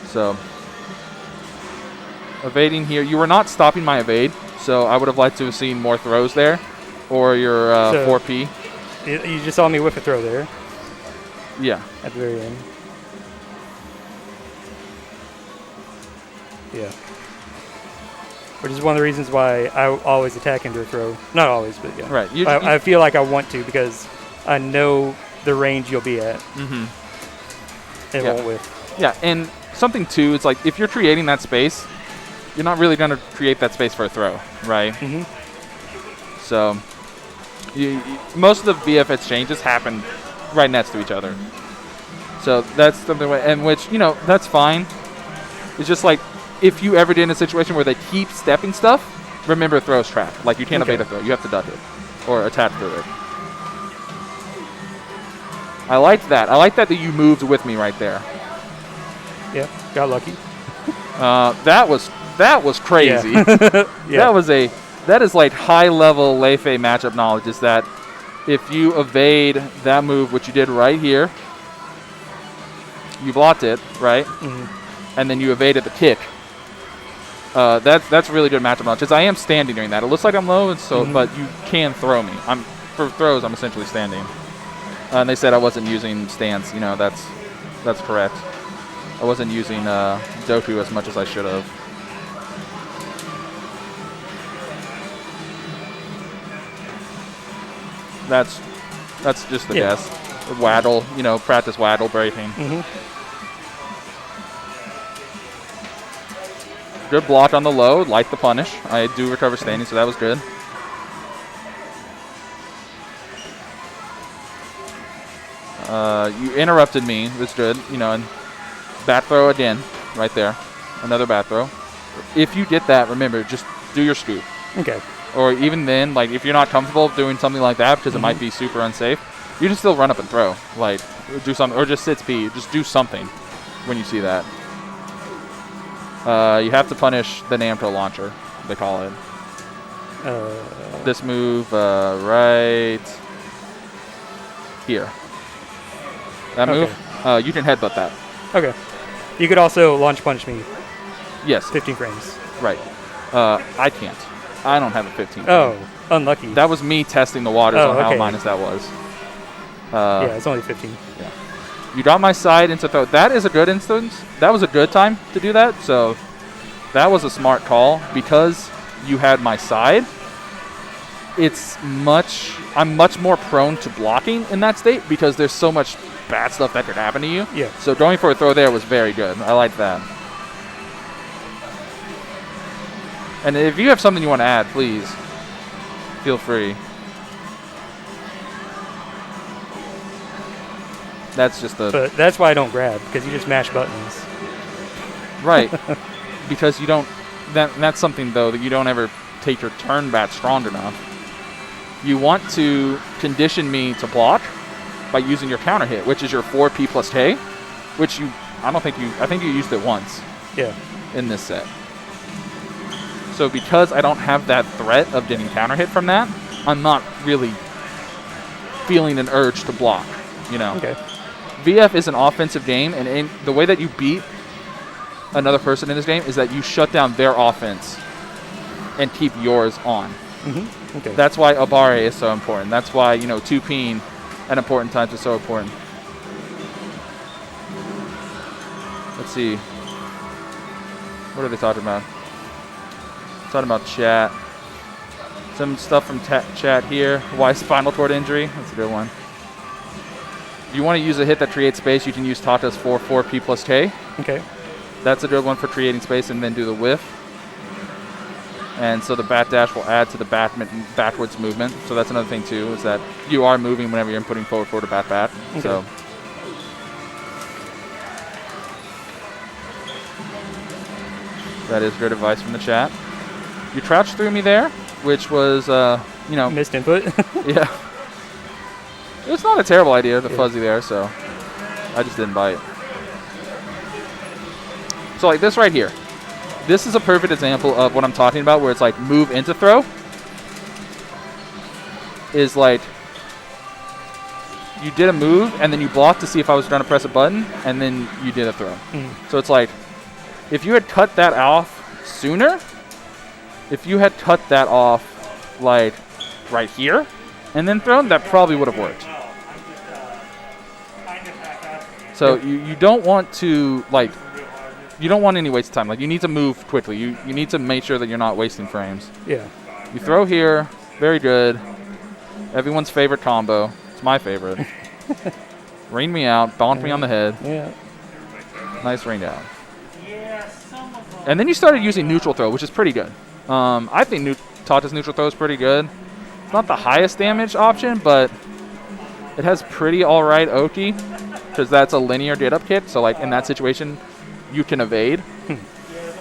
So, evading here. You were not stopping my evade. So, I would have liked to have seen more throws there. Or your 4P. You just saw me whiff a throw there. Yeah. At the very end. Yeah. Which is one of the reasons why I always attack into a throw. Not always, but yeah. Right. I feel like I want to because I know the range you'll be at. Mm-hmm. It won't whiff. Yeah, and something too, it's like if you're creating that space, you're not really going to create that space for a throw, right? Mm-hmm. So, most of the VF exchanges happen right next to each other. So that's something, and which, you know, that's fine. It's just like, if you ever get in a situation where they keep stepping stuff, remember throw's trapped. Like, you can't evade a throw. You have to duck it or attack through it. I liked that. I like that you moved with me right there. Yeah, got lucky. That was crazy. Yeah. That is like high-level Lei-Fei matchup knowledge, is that if you evade that move, which you did right here, you blocked it, right? Mm-hmm. And then you evaded the kick. That's really good matchup knowledge, because I am standing during that. It looks like I'm low, and so but you can throw me. For throws, I'm essentially standing. And they said I wasn't using stance. You know, that's correct. I wasn't using Doku as much as I should have. That's just the guess. Waddle, you know, practice waddle breaking. Mm-hmm. Good block on the low, like the punish. I do recover standing, so that was good. You interrupted me. That's good. You know, and bat throw again, right there. Another bat throw. If you get that, remember, just do your scoop. Okay. Or even then, like, if you're not comfortable doing something like that because it might be super unsafe, you can still run up and throw. Like, do something, or just sit speed. Just do something when you see that. You have to punish the Namco launcher, they call it. This move right here. That move, you can headbutt that. Okay. You could also launch punch me. Yes. 15 frames. Right. I can't. I don't have a 15. Oh, unlucky. That was me testing the waters on how minus that was. Yeah, it's only 15. Yeah. You got my side into throw. That is a good instance. That was a good time to do that. So that was a smart call because you had my side. I'm much more prone to blocking in that state because there's so much bad stuff that could happen to you. Yeah. So going for a throw there was very good. I like that. And if you have something you want to add, please feel free. That's just the... But that's why I don't grab, because you just mash buttons. Right. Because you don't... That's something, though, that you don't ever take your turn back strong enough. You want to condition me to block by using your counter hit, which is your 4P plus K, which I think you used it once. Yeah. In this set. So because I don't have that threat of getting counter hit from that, I'm not really feeling an urge to block, you know. Okay. VF is an offensive game, and the way that you beat another person in this game is that you shut down their offense and keep yours on. Mm-hmm. Okay. That's why Abare is so important. That's why, you know, 2Ping at important times is so important. Let's see. What are they talking about? Talking about chat. Some stuff from chat here. Why spinal cord injury? That's a good one. If you want to use a hit that creates space, you can use Tata's 4/4 P plus K. Okay. That's a good one for creating space, and then do the whiff. And so the bat dash will add to the backwards movement. So that's another thing too, is that you are moving whenever you're inputting forward to bat. Okay. So that is good advice from the chat. You crouched through me there, which was, you know, Missed input. yeah. It's not a terrible idea, the fuzzy there, so I just didn't buy it. So like this right here. This is a perfect example of what I'm talking about, where it's like move into throw. Is like you did a move and then you blocked to see if I was trying to press a button, and then you did a throw. So it's like if you had cut that off sooner, if you had cut that off like right here and then thrown, that probably would have worked. So you don't want to like, you don't want any waste of time. Like you need to move quickly. You need to make sure that you're not wasting frames. Yeah. You throw here, very good. Everyone's favorite combo. It's my favorite. Rain me out, bonk me on the head. Yeah. Nice rain down. And then you started using neutral throw, which is pretty good. I think Tata's neutral throw is pretty good. It's not the highest damage option, but it has pretty alright Oki, because that's a linear get up kit. So like in that situation, you can evade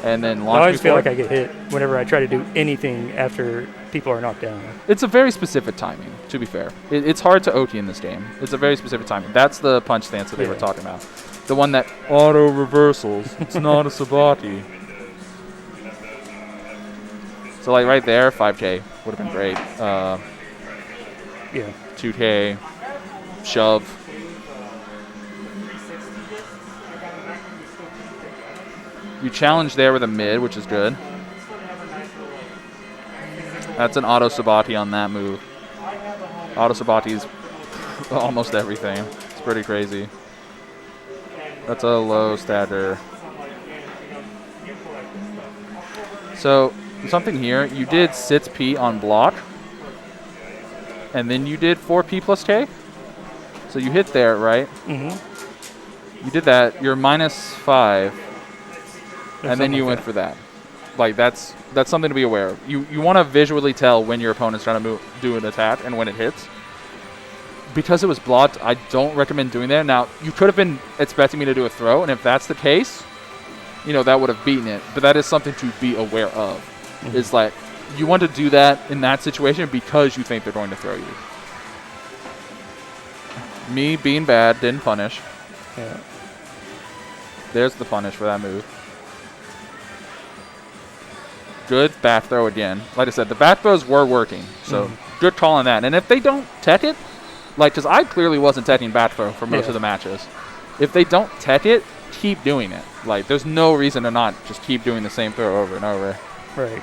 and then launch. I always feel forward. like I get hit whenever I try to do anything after people are knocked down. It's a very specific timing, to be fair. It's hard to OT in this game. It's a very specific timing. That's the punch stance that they were talking about. The one that auto reversals. It's not a Sabati. So like right there, 5K would have been great. Yeah. 2K, shove. You challenge there with a mid, which is good. That's an auto Sabati on that move. Auto Sabati is almost everything. It's pretty crazy. That's a low statter. So something here, you did 6P on block, and then you did 4P plus K. So you hit there, right? Mm-hmm. You did that. You're -5. And then you went for that. Like that's something to be aware of. You want to visually tell when your opponent's trying to do an attack and when it hits. Because it was blocked, I don't recommend doing that. Now, you could have been expecting me to do a throw, and if that's the case, you know, that would have beaten it. But that is something to be aware of. It's like you want to do that in that situation because you think they're going to throw you. Me being bad didn't punish. Yeah. There's the punish for that move. Good back throw again. Like I said, the back throws were working. So good call on that. And if they don't tech it, like, because I clearly wasn't teching back throw for most of the matches. If they don't tech it, keep doing it. Like, there's no reason to not just keep doing the same throw over and over. Right.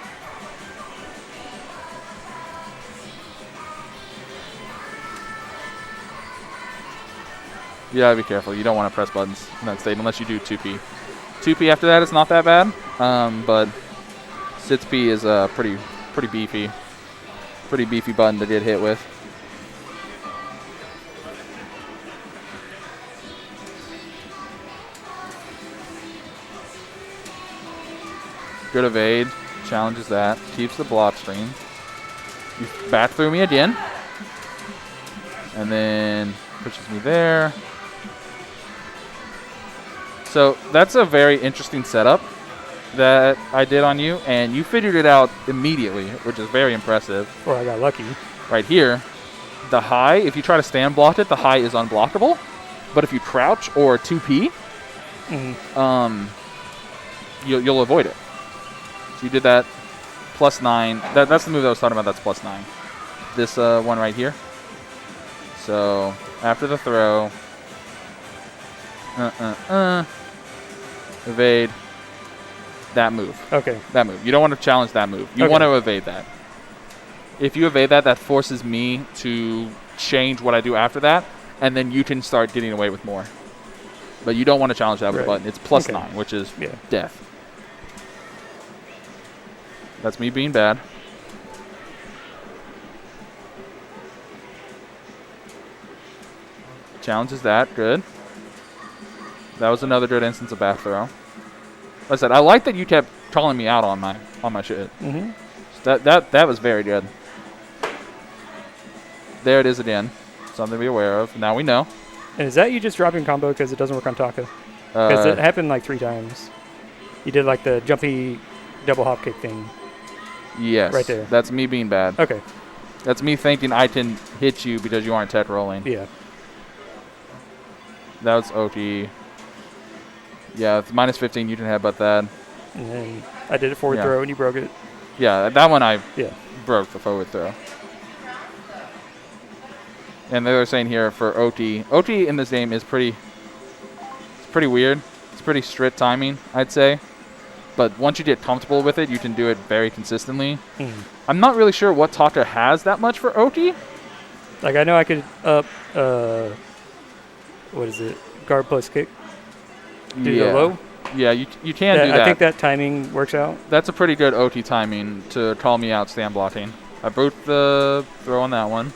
You gotta be careful. You don't want to press buttons in that state unless you do 2P. 2P after that is not that bad, but 6P is a pretty beefy button to get hit with. Good evade, challenges that, keeps the block stream. You back through me again, and then pushes me there. So that's a very interesting setup that I did on you, and you figured it out immediately, which is very impressive. Well, I got lucky. Right here, the high, if you try to stand block it, the high is unblockable. But if you crouch or 2P, you'll avoid it. So you did that +9. That's the move that I was talking about. That's +9. This one right here. So after the throw, evade that move. Okay. That move. You don't want to challenge that move. You want to evade that. If you evade that, that forces me to change what I do after that, and then you can start getting away with more. But you don't want to challenge that with a button. It's +9, which is death. That's me being bad. Challenges that. Good. That was another good instance of back throw. Like I said, I like that you kept calling me out on my shit. Mm-hmm. That was very good. There it is again. Something to be aware of. Now we know. And is that you just dropping combo because it doesn't work on Taka? Because it happened like 3 times. You did like the jumpy double hop kick thing. Yes. Right there. That's me being bad. Okay. That's me thinking I can hit you because you aren't tech rolling. Yeah. That was OT. Yeah, it's minus 15. You can headbutt that. And then I did a forward throw and you broke it. Yeah, that one I Yeah. broke the forward throw. And they're saying here for OT. OT in this game is pretty weird. It's pretty strict timing, I'd say. But once you get comfortable with it, you can do it very consistently. I'm not really sure what Taka has that much for OT. Like I know I could up, what is it? Guard plus kick. Do the low. Yeah, you can do that. I think that timing works out. That's a pretty good OT timing to call me out stand blocking. I broke the throw on that one.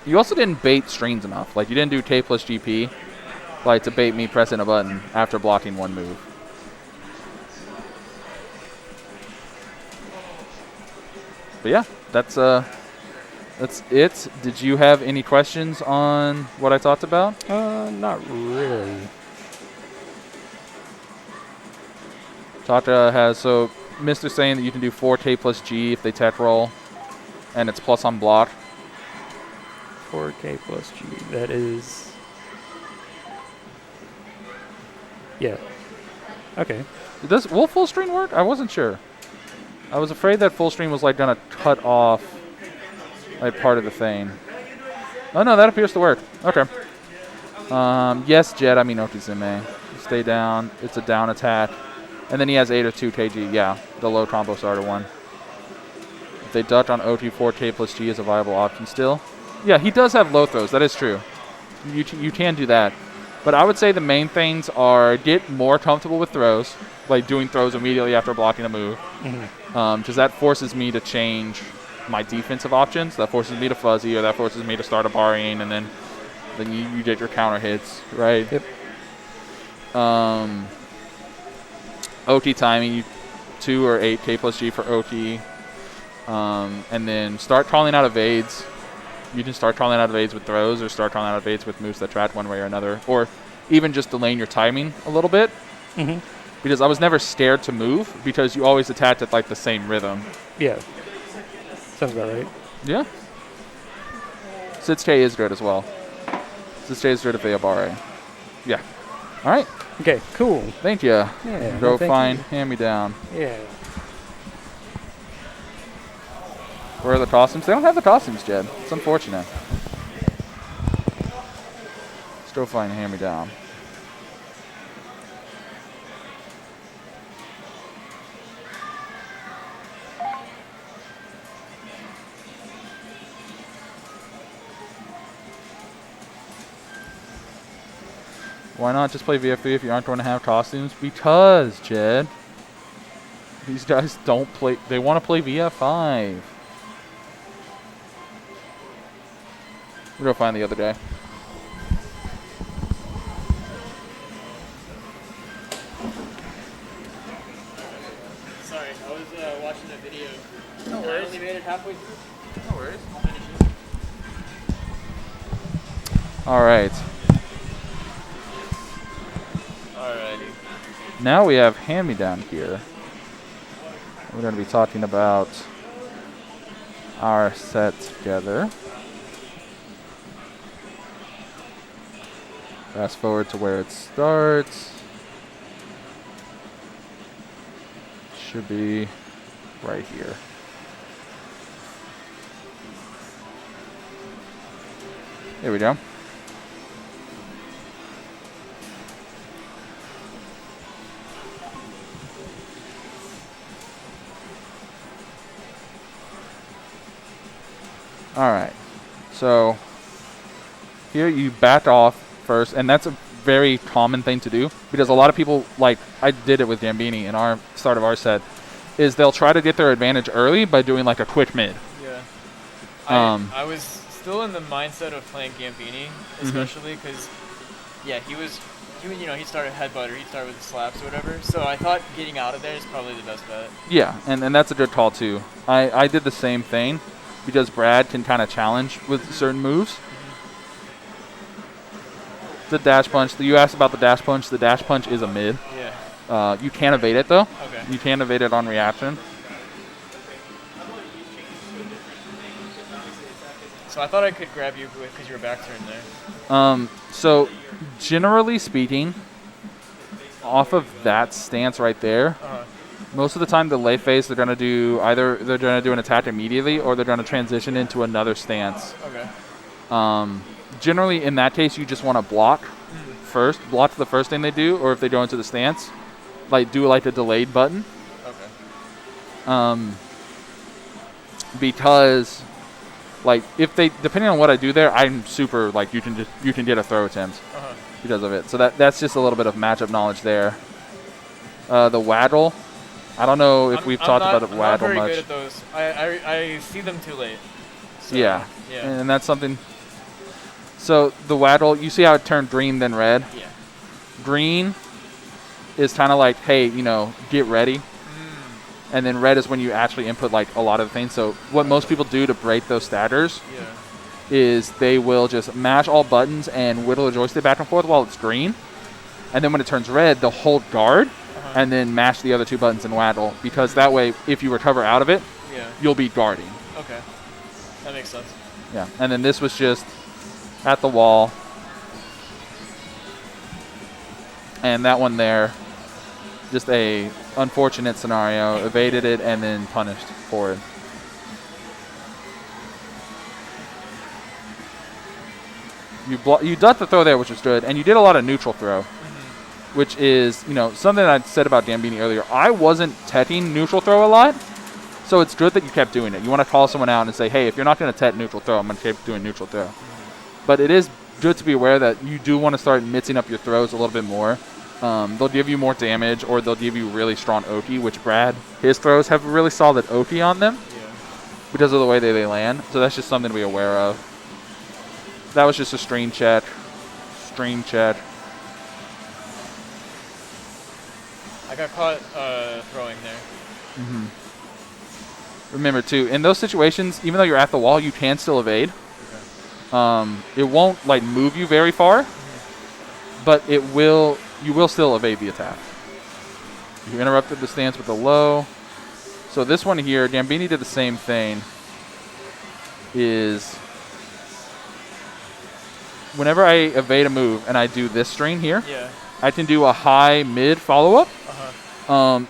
You also didn't bait strings enough. Like, you didn't do K plus GP, like, to bait me pressing a button after blocking one move. But yeah, that's it. Did you have any questions on what I talked about? Not really. Taka has, so Mr. saying that you can do 4K plus G if they tech roll, and it's plus on block. 4K plus G. That is. Yeah. Okay. Will full screen work? I wasn't sure. I was afraid that full screen was like gonna cut off like part of the thing. Oh no, that appears to work. Okay. Yes, Jet. I mean Okizume. Stay down. It's a down attack, and then he has 8 or 2 KG. Yeah, the low combo starter one. If they duck on OT, 4K plus G is a viable option still. Yeah, he does have low throws. That is true. You can do that. But I would say the main things are get more comfortable with throws, like doing throws immediately after blocking a move. Because that forces me to change my defensive options. That forces me to fuzzy, or that forces me to start a barring, and then you get your counter hits, right? Yep. OT timing, 2 or 8 K plus G for OT. And then start calling out evades. You can start calling out evades with throws, or start calling out evades with moves that track one way or another, or even just delaying your timing a little bit. Because I was never scared to move because you always attacked at like the same rhythm. Yeah. Sounds about right. Yeah. Sitsuke is good as well. Sitsuke is good if they have RA. Yeah. All right. Okay, cool. Thank you. Yeah. Go thank find you. hand-me-down. Yeah. Where are the costumes? They don't have the costumes, Jed. It's unfortunate. Let's go find hand-me-down. Why not just play VF3 if you aren't going to have costumes? Because, Jed, these guys don't play. They want to play VF5. We're going to find the other guy. Sorry, I was watching a video. No worries. I only made it halfway through. No worries. All right. Alrighty. Now we have hand-me-down here. We're going to be talking about our set together. Fast forward to where it starts. Should be right here. There we go. All right. So here you back off first, and that's a very common thing to do because a lot of people, like I did it with Gambini in our start of our set, is they'll try to get their advantage early by doing like a quick mid. Yeah. I was still in the mindset of playing Gambini, especially because, he started headbutter, he started with the slaps or whatever. So I thought getting out of there is probably the best bet. Yeah, and that's a good call too. I did the same thing because Brad can kind of challenge with certain moves. The dash punch. You asked about the dash punch. The dash punch is a mid. Yeah. You can evade it though. Okay. You can evade it on reaction. So I thought I could grab you because you were back turned there. So generally speaking, off of that stance right there, most of the time the late phase they're gonna do an attack immediately or they're gonna transition into another stance. Okay. Generally in that case you just want to block first. Block the first thing they do, or if they go into the stance, do like a delayed button. Okay. Because if they, depending on what I do there, I'm super you can get a throw attempt because of it. So that's just a little bit of matchup knowledge there. The waddle, I don't know if we've talked about the waddle much. I'm not very good at those. I see them too late. So, yeah, yeah. And that's something. So the waddle, you see how it turned green then red? Yeah. Green is kind of like, hey, get ready. And then red is when you actually input a lot of things. So what most people do to break those staggers is they will just mash all buttons and whittle the joystick back and forth while it's green. And then when it turns red, they'll hold guard and then mash the other two buttons and waddle. Because that way, if you recover out of it, you'll be guarding. Okay. That makes sense. Yeah. And then this was just at the wall. And that one there, just a unfortunate scenario. Evaded it and then punished for it. You ducked the throw there, which was good, and you did a lot of neutral throw, which is something I said about Gambini earlier. I wasn't teching neutral throw a lot, so it's good that you kept doing it. You want to call someone out and say, hey, if you're not going to tech neutral throw, I'm going to keep doing neutral throw. But it is good to be aware that you do want to start mixing up your throws a little bit more. They'll give you more damage, or they'll give you really strong Oki, which Brad, his throws have really solid Oki on them because of the way they land. So that's just something to be aware of. That was just a stream check. Stream check. I got caught throwing there. Remember, too, in those situations, even though you're at the wall, you can still evade. Okay. It won't, move you very far, but you will still evade the attack. You interrupted the stance with a low. So this one here, Gambini did the same thing. Is whenever I evade a move and I do this string here, I can do a high mid follow-up.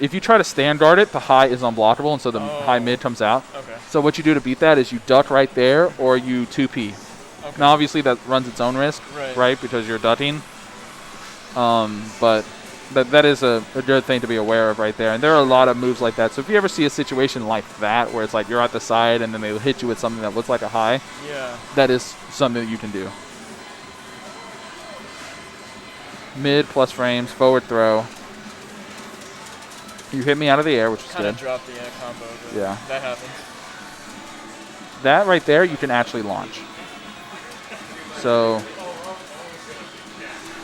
If you try to stand guard it, the high is unblockable, and so the high mid comes out. Okay. So what you do to beat that is you duck right there, or you 2P. Okay. Now obviously that runs its own risk, right? Because you're ducking. But that is a good thing to be aware of right there. And there are a lot of moves like that. So if you ever see a situation like that where it's you're at the side and then they hit you with something that looks like a high, that is something that you can do. Mid plus frames, forward throw. You hit me out of the air, which is good. Kind of dropped the combo. Yeah. That happens. That right there, you can actually launch. So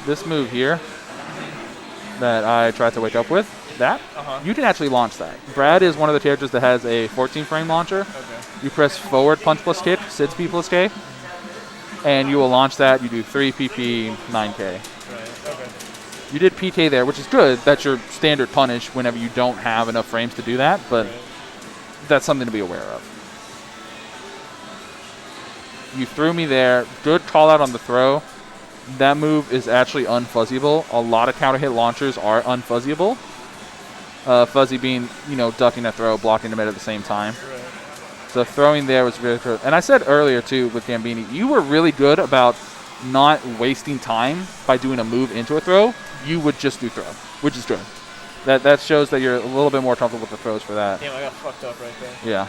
this move here that I tried to wake up with, you can actually launch that. Brad is one of the characters that has a 14-frame launcher. Okay. You press forward punch plus kick, sits P plus K, and you will launch that. You do 3 PP, 9K. Right. Okay. You did PK there, which is good. That's your standard punish whenever you don't have enough frames to do that, but that's something to be aware of. You threw me there. Good call out on the throw. That move is actually unfuzzyable. A lot of counter hit launchers are unfuzzyable. Fuzzy being, ducking a throw, blocking the mid at the same time. Right. So throwing there was really good. And I said earlier, too, with Gambini, you were really good about not wasting time by doing a move into a throw. You would just do throw, which is good. That shows that you're a little bit more comfortable with the throws for that. Damn, I got fucked up right there. Yeah.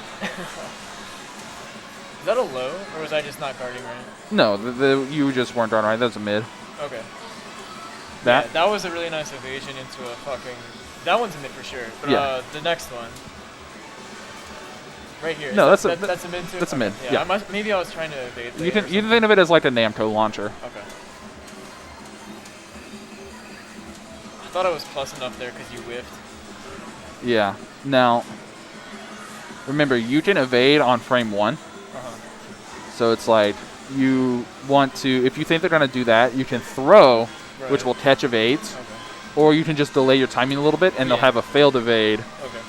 Is that a low, or was I just not guarding right? No, you just weren't guarding right. That was a mid. Okay. That was a really nice evasion into a fucking... That one's a mid for sure. But the next one... Right here. No, Is that's a that's a mid too? that's a mid, Okay. yeah. Maybe I was trying to evade You there can or think of it as like a Namco launcher. something. Okay. I thought I was close enough there because you whiffed. Yeah. Now, remember, you can evade on frame 1. Uh-huh. So it's like you want to, if you think they're going to do that, you can throw, which Right. will catch evades, Okay. or you can just delay your timing a little bit, and they'll Yeah. have a failed evade, Okay.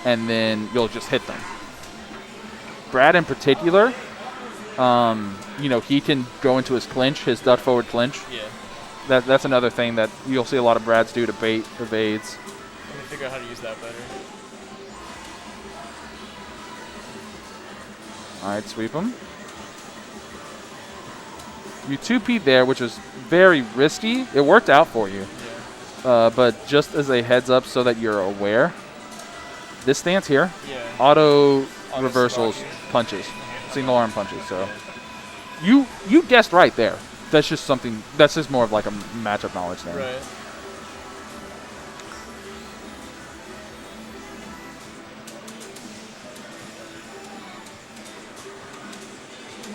and then you'll just hit them. Brad in particular, you know, he can go into his clinch, his dut forward clinch. Yeah. That's another thing that you'll see a lot of Brads do to bait evades. Let me figure out how to use that better. All right, sweep him. You 2P'd there, which is very risky. It worked out for you. Yeah. But just as a heads up so that you're aware, this stance here, Yeah. auto reversals sabaki. punches, single arm punches. So you guessed right there. That's just something, that's just more of like a matchup knowledge thing. Right.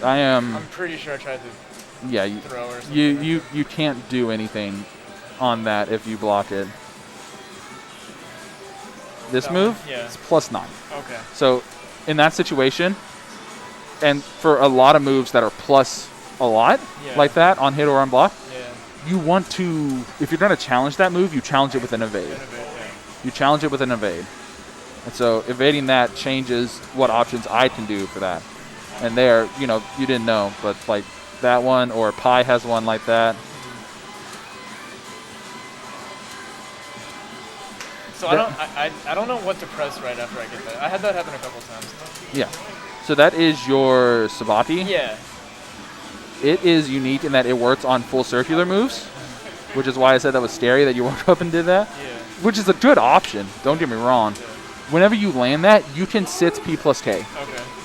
I'm I'm pretty sure I tried to yeah, throw or something. you can't do anything on that if you block it. This That move one? Yeah. is +9. Okay. So in that situation, and for a lot of moves that are plus a lot, Yeah. like that, on hit or on block, Yeah. you want to, if you're going to challenge that move, you challenge it with an evade. Innovate, yeah. You challenge it with an evade. And so evading that changes what options I can do for that. And there, you know, you didn't know, but like that one, or Pi has one like that. So I don't know what to press right after I get that. I had that happen a couple times. Yeah. So that is your Sabati. Yeah. It is unique in that it works on full circular moves, which is why I said that was scary that you woke up and did that. Yeah. Which is a good option, don't get me wrong. Whenever you land that, you can sit P+K. Okay.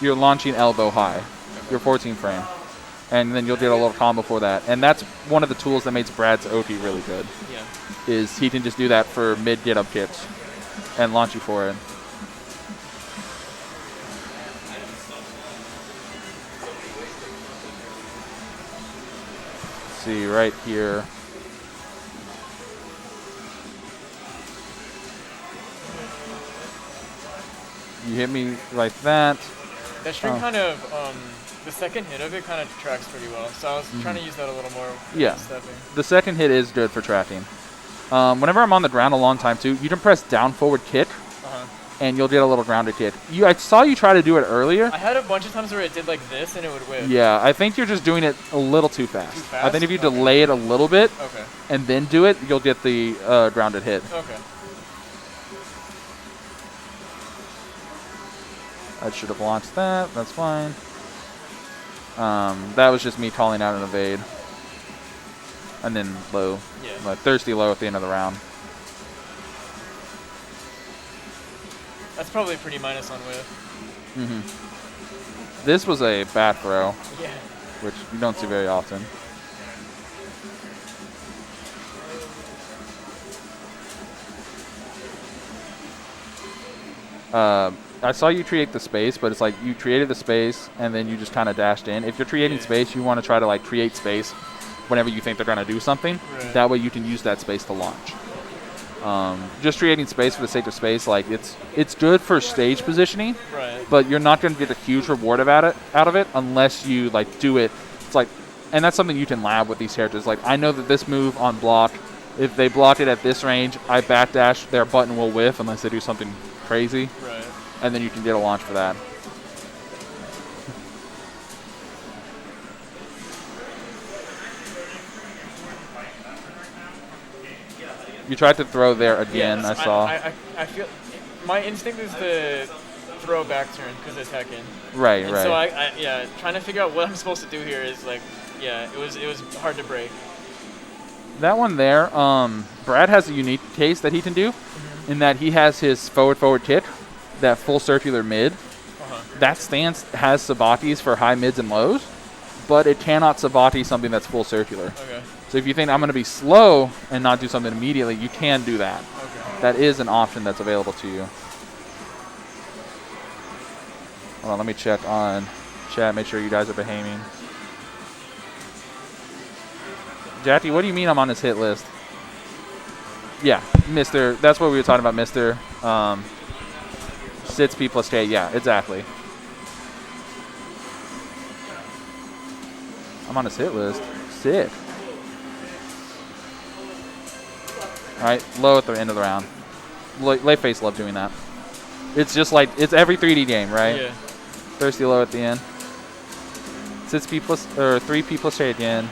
You're launching elbow high, your 14 frame. And then you'll get a little combo for that. And that's one of the tools that makes Brad's Oki really good, Yeah. is he can just do that for mid get-up kicks and launch you for it. Let's see, right here. You hit me like that. That string Oh. kind of, the second hit of it kind of tracks pretty well. So I was trying to use that a little more. Yeah. Stepping. The second hit is good for tracking. Whenever I'm on the ground a long time too, you can press down forward kick, Uh-huh. and you'll get a little grounded kick. I saw you try to do it earlier. I had a bunch of times where it did like this and it would whip. Yeah, I think you're just doing it a little too fast. Too I think fast? if you Okay. delay it a little bit Okay. and then do it, you'll get the grounded hit. Okay. I should have launched that. That's fine. That was just me calling out an evade. And then low. Yeah. Like thirsty low at the end of the round. That's probably pretty minus on whip. This was a bat throw, Yeah. which you don't see very often. I saw you create the space, but it's like you created the space and then you just kind of dashed in. If you're creating Yeah. space, you want to try to like create space whenever you think they're going to do something. Right. That way you can use that space to launch. Just creating space for the sake of space, like it's good for stage positioning, Right. but you're not going to get a huge reward out of it unless you like do it. It's like, and that's something you can lab with these characters. Like I know that this move on block, if they block it at this range, I backdash, their button will whiff unless they do something crazy, Right. and then you can get a launch for that. You tried to throw there again, Yes, I saw. I feel my instinct is to throw back turn because it's hacking. Right, And right. so yeah, trying to figure out what I'm supposed to do here is like, yeah, it was hard to break. That one there, Brad has a unique case that he can do in that he has his forward kick, that full circular mid. Uh-huh. That stance has sabatis for high mids and lows, but it cannot sabati something that's full circular. Okay. So if you think I'm going to be slow and not do something immediately, you can do that. Okay. That is an option that's available to you. Hold on, let me check on chat, make sure you guys are behaving. Jackie, what do you mean I'm on his hit list? Yeah, Mr. That's what we were talking about, Mr. Sits P plus K. Yeah, exactly. I'm on his hit list. Sick. All right, low at the end of the round. Late face love doing that. It's just like, it's every 3D game, right? Yeah. Thirsty low at the end. Sits P plus, or 3P plus K again.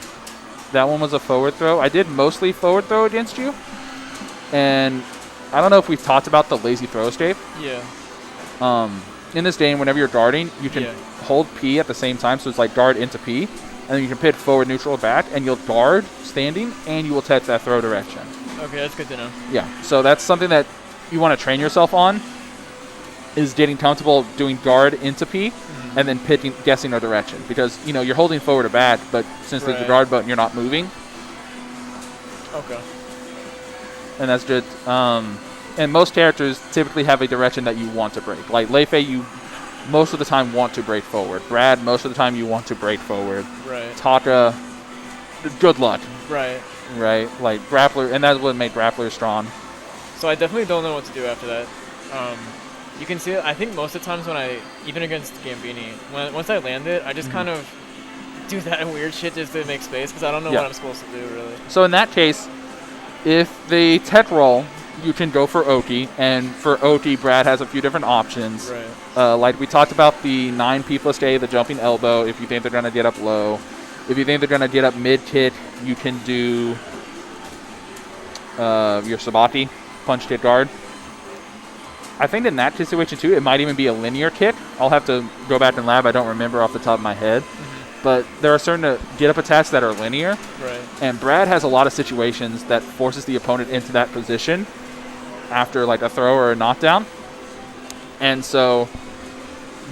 That one was a forward throw. I did mostly forward throw against you. And I don't know if we've talked about the lazy throw escape. Yeah. In this game, whenever you're guarding, you can hold P at the same time. So it's like guard into P. And then you can pit forward, neutral, back. And you'll guard standing. And you will touch that throw direction. Okay, that's good to know. Yeah. So that's something that you want to train yourself on. Is getting comfortable doing guard into P. And then guessing a direction. Because, you know, you're holding forward or back. But since there's the guard button, you're not moving. Okay. And that's good. And most characters typically have a direction that you want to break. Like Leifei, you most of the time want to break forward. Brad, most of the time you want to break forward. Right. Taka, good luck. Right. Right. Like Grappler, and that's what made Grappler strong. So I definitely don't know what to do after that. You can see it. I think most of the times when even against Gambini, once I land it, I just kind of do that weird shit just to make space because I don't know what I'm supposed to do really. So in that case, if they tech roll, you can go for Oki, and for Oki, Brad has a few different options. Right. Like we talked about the 9P plus K, the jumping elbow, if you think they're going to get up low. If you think they're going to get up mid-kick, you can do your Sabati, punch kick guard. I think in that situation, too, it might even be a linear kick. I'll have to go back and lab. I don't remember off the top of my head. But there are certain get-up attacks that are linear. Right. And Brad has a lot of situations that forces the opponent into that position after like a throw or a knockdown. And so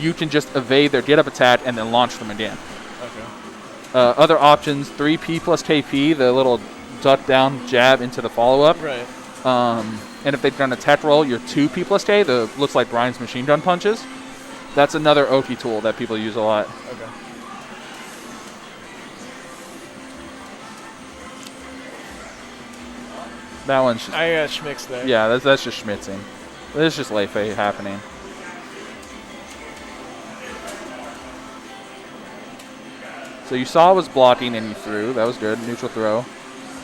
you can just evade their get-up attack and then launch them again. Okay. Other options, 3P plus KP, the little duck down jab into the follow-up. Right. And if they've done a tech roll, your 2P plus K, the looks like Brian's machine gun punches. That's another Oki tool that people use a lot. Okay. That one's I got schmicks there. Yeah, that's just schmitzing. This is just Leifei happening. So you saw it was blocking and you threw. That was good. Neutral throw.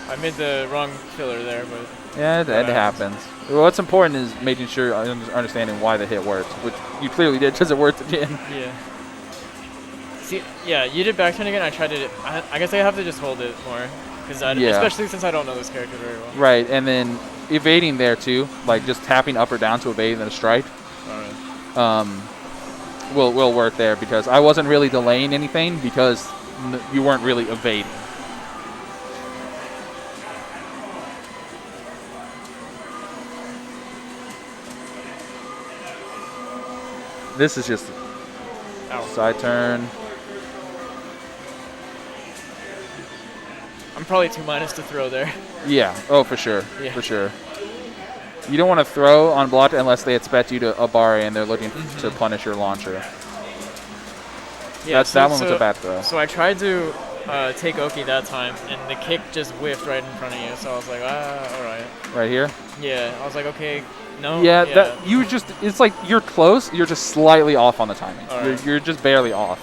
I made the wrong filler there, but... Yeah, that happens. What's important is making sure, understanding why the hit worked, which you clearly did because it worked again. Yeah. See, yeah, you did back turn again. I tried to... I guess I have to just hold it more. Especially since I don't know this character very well. Right, and then evading there too, like just tapping up or down to evade and then a strike. Alright. Will work there because I wasn't really delaying anything because you weren't really evading. This is just side turn. I'm probably 2 minus to throw there. Yeah. Oh, for sure. Yeah. For sure. You don't want to throw on block unless they expect you to abari and they're looking to punish your launcher. Yeah, that one was a bad throw. So I tried to take Oki that time, and the kick just whiffed right in front of you. So I was like, all right. Right here? Yeah. I was like, okay, no. Yeah, that you just, it's like you're close, you're just slightly off on the timing. Right. You're just barely off.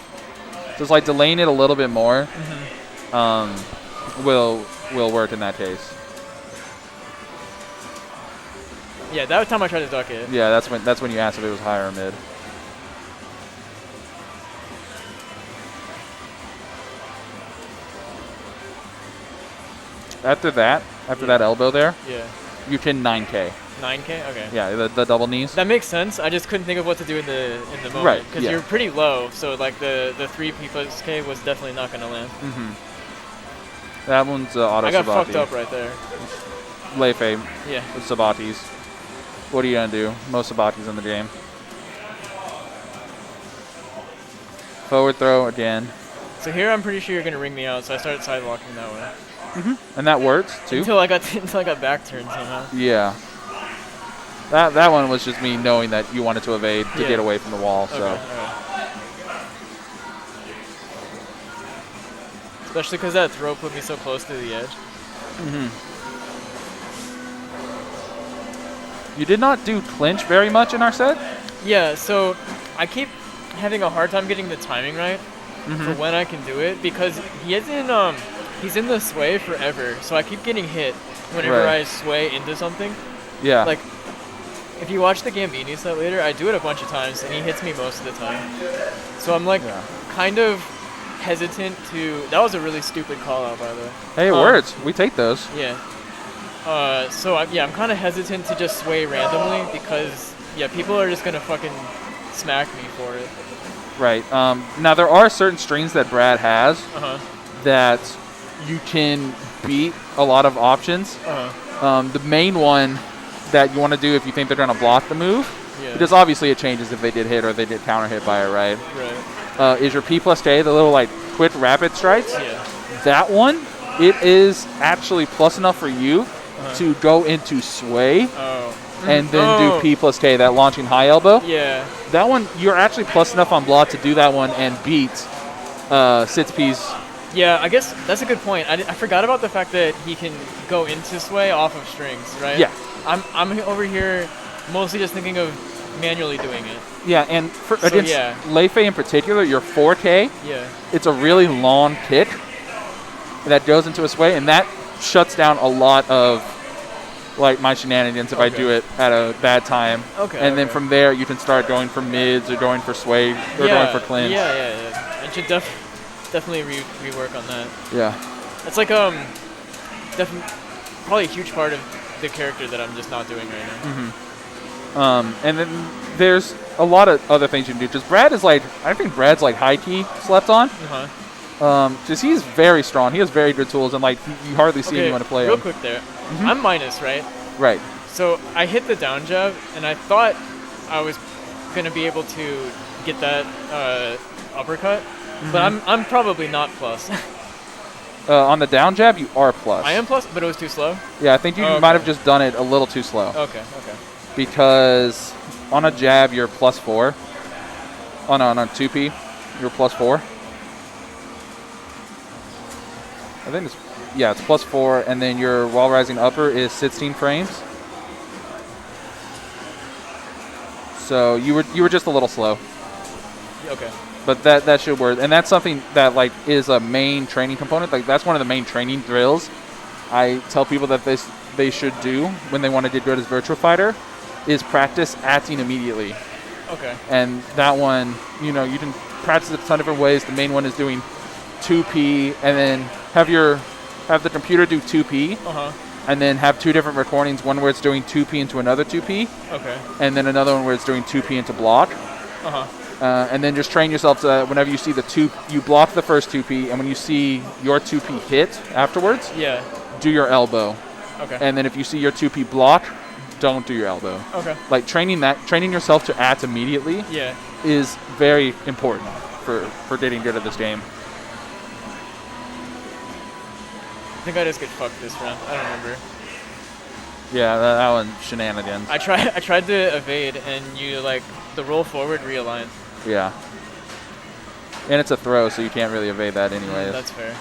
So it's like delaying it a little bit more will work in that case. Yeah, that time I tried to duck it. Yeah, that's when you asked if it was high or mid. After that elbow there, you can 9K. 9K? Okay. Yeah, the double knees. That makes sense. I just couldn't think of what to do in the moment. Right. Because you're pretty low, so like the 3P plus K was definitely not going to land. That one's auto I got Sabati. fucked up right there. Leifei. Yeah. With Sabatis. What are you going to do? Most Sabatis in the game. Forward throw again. So here I'm pretty sure you're going to ring me out, so I started sidewalking that way. And that worked, too? Until I got back turned somehow. Yeah. That one was just me knowing that you wanted to evade to get away from the wall. So. Okay, all right. especially because that throw put me so close to the edge. You did not do clinch very much in our set? Yeah, so I keep having a hard time getting the timing right for when I can do it because he's in the sway forever, so I keep getting hit whenever Right. I sway into something. Yeah. Like, if you watch the Gambini set later, I do it a bunch of times, and he hits me most of the time. So I'm like, kind of hesitant to. That was a really stupid call out, by the way. Hey, it works. We take those. Yeah. So I'm kind of hesitant to just sway randomly because people are just gonna fucking smack me for it. Right. Now there are certain strings that Brad has that you can beat a lot of options. The main one that you want to do if you think they're going to block the move, because obviously it changes if they did hit or they did counter hit by it, right? Right. Is your P plus K, the little like quick rapid strikes. Yeah. That one, it is actually plus enough for you to go into sway and then do P plus K, that launching high elbow. Yeah. That one, you're actually plus enough on block to do that one and beat Sit's P's. Yeah, I guess that's a good point. I forgot about the fact that he can go into sway off of strings, right? Yeah. I'm over here mostly just thinking of manually doing it. Yeah, and against Lei Fei in particular, your 4K, it's a really long kick that goes into a sway, and that shuts down a lot of like my shenanigans if I do it at a bad time. And then from there, you can start going for mids or going for sway or going for clinch. Yeah. I should definitely rework on that. Yeah. It's like probably a huge part of the character that I'm just not doing right now. And then there's a lot of other things you can do. Just I think Brad's like high key slept on. Just he's very strong. He has very good tools, and like you hardly see anyone to play him. Real quick there, I'm minus, right? Right. So I hit the down jab, and I thought I was gonna be able to get that uppercut, but I'm probably not plus. On the down jab, you are plus. I am plus, but it was too slow. Yeah, I think you might have just done it a little too slow. Okay. Because on a jab, you're plus 4. On a 2P, you're plus 4. I think it's plus 4, and then your wall rising upper is 16 frames. So you were just a little slow. Okay. But that should work, and that's something that like is a main training component. Like that's one of the main training drills I tell people that they should do when they want to get good as Virtua Fighter, is practice acting immediately. Okay. And that one, you can practice it a ton of different ways. The main one is doing 2P, and then have the computer do 2P, and then have two different recordings. One where it's doing 2P into another 2P, and then another one where it's doing 2P into block. And then just train yourself to whenever you see you block the first 2P, and when you see your 2P hit afterwards, do your elbow. Okay. And then if you see your 2P block, don't do your elbow. Okay. Like training yourself to act immediately is very important for getting good at this game. I think I just get fucked this round. I don't remember. Yeah, that one shenanigans. I tried to evade, and the roll forward realigned. Yeah. And it's a throw, so you can't really evade that anyways. That's fair.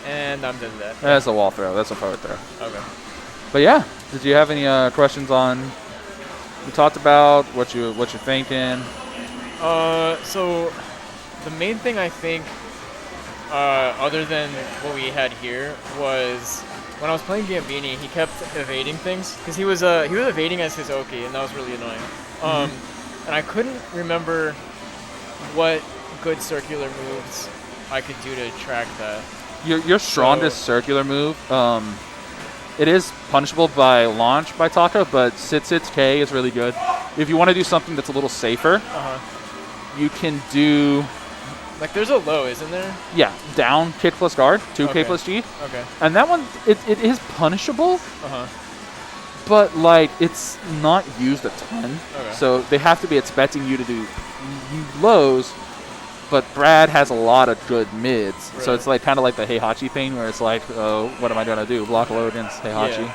And I'm done with that. That's a wall throw. That's a forward throw. Okay. But yeah, did you have any questions on we talked about what you're thinking? So the main thing I think, other than what we had here, was when I was playing Gambini, he kept evading things because he was evading as his Oki, and that was really annoying. And I couldn't remember what good circular moves I could do to track that. Your strongest circular move, it is punishable by launch by Taka, but Sit's K is really good. If you want to do something that's a little safer, you can do... Like there's a low, isn't there? Yeah, down kick plus guard, 2K plus G. Okay. And that one, it is punishable, but like it's not used a ton. Okay. So they have to be expecting you to do lows, but Brad has a lot of good mids. Right. So it's like kind of like the Heihachi thing where it's like, oh, what am I going to do? Block low against Heihachi.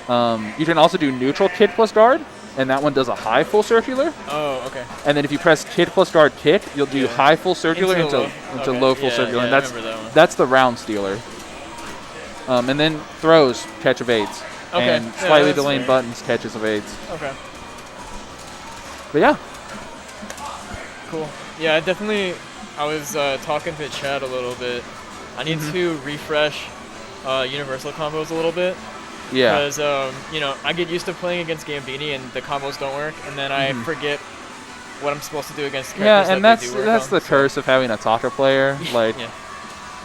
Yeah. You can also do neutral kick plus guard, and that one does a high full circular. Oh, okay. And then if you press hit plus guard kick, you'll do high full circular into okay. low full circular, and I remember that one. that's the round stealer. And then throws catch evades, Okay. and slightly that's delaying fair. buttons catches evades. Okay. But yeah, Cool. Yeah, I was talking to chat a little bit. I need to refresh universal combos a little bit. yeah, Because, I get used to playing against Gambini and the combos don't work, and then I forget what I'm supposed to do against characters yeah, and that they do work that's on, the curse of having a Taka player. Like, Yeah.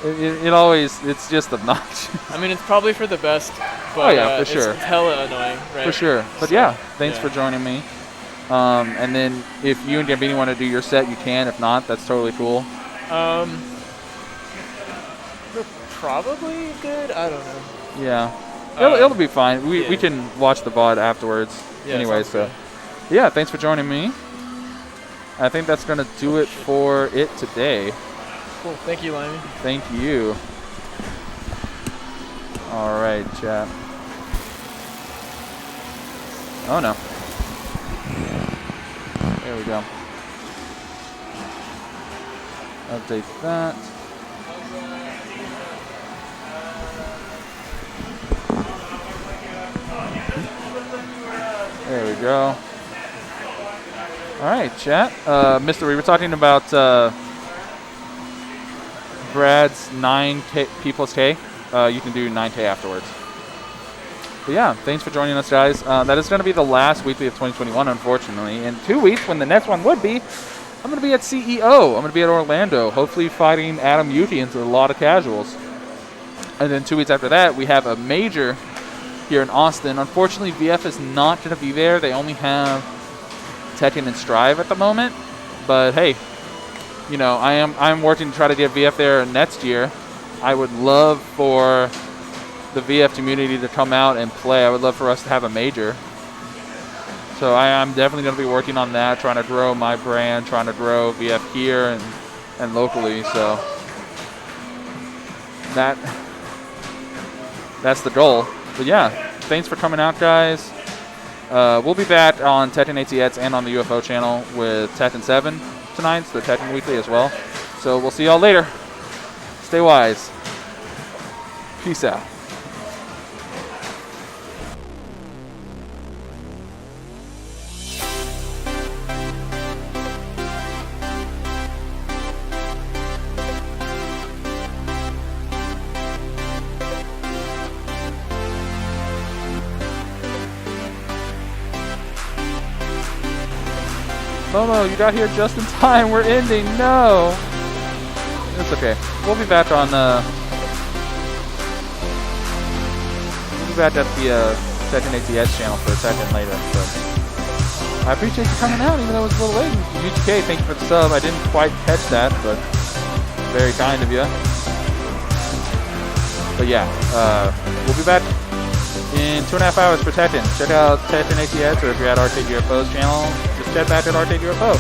it's just obnoxious. I mean, it's probably for the best, but yeah, for sure. it's hella annoying, right? For sure. But So, yeah, thanks yeah. for joining me. And then if you and Gambini want to do your set, you can. If not, that's totally cool. We're probably good. I don't know. Yeah. It'll be fine. We yeah. can watch the VOD afterwards. Yeah, anyway, sounds so good. yeah, thanks for joining me. I think that's going to do it for it today. Cool. Thank you, Limey. Thank you. All right, chat. Oh, no. There we go. Update that. There we go. All right, chat. Mister, we were talking about Brad's 9K P plus K. You can do 9K afterwards. But yeah, thanks for joining us, guys. That is going to be the last weekly of 2021, unfortunately. In 2 weeks, when the next one would be, I'm going to be at CEO. I'm going to be at Orlando, hopefully fighting Adam Yuki into a lot of casuals. And then 2 weeks after that, we have a major here in Austin. Unfortunately, VF is not going to be there. They only have Tekken and Strive at the moment. But hey, you know, I'm working to try to get VF there next year. I would love for the VF community to come out and play. I would love for us to have a major. So I'm definitely going to be working on that, trying to grow my brand, trying to grow VF here and locally. So that's the goal. But yeah, thanks for coming out, guys. We'll be back on Tekken ATX and on the UFO channel with Tekken 7 tonight, so the Tekken Weekly as well. So we'll see y'all later. Stay wise. Peace out. Momo, you got here just in time. We're ending. No. It's okay. We'll be back on we'll be back at the Tekken ATS channel for a second later. So I appreciate you coming out, even though it was a little late. UGK, thank you for the sub. I didn't quite catch that, but very kind of you. But yeah, we'll be back in 2.5 hours for Tekken. Check out Tekken ATS, or if you're at Arcade UFO's channel, just check back at Arcade UFO.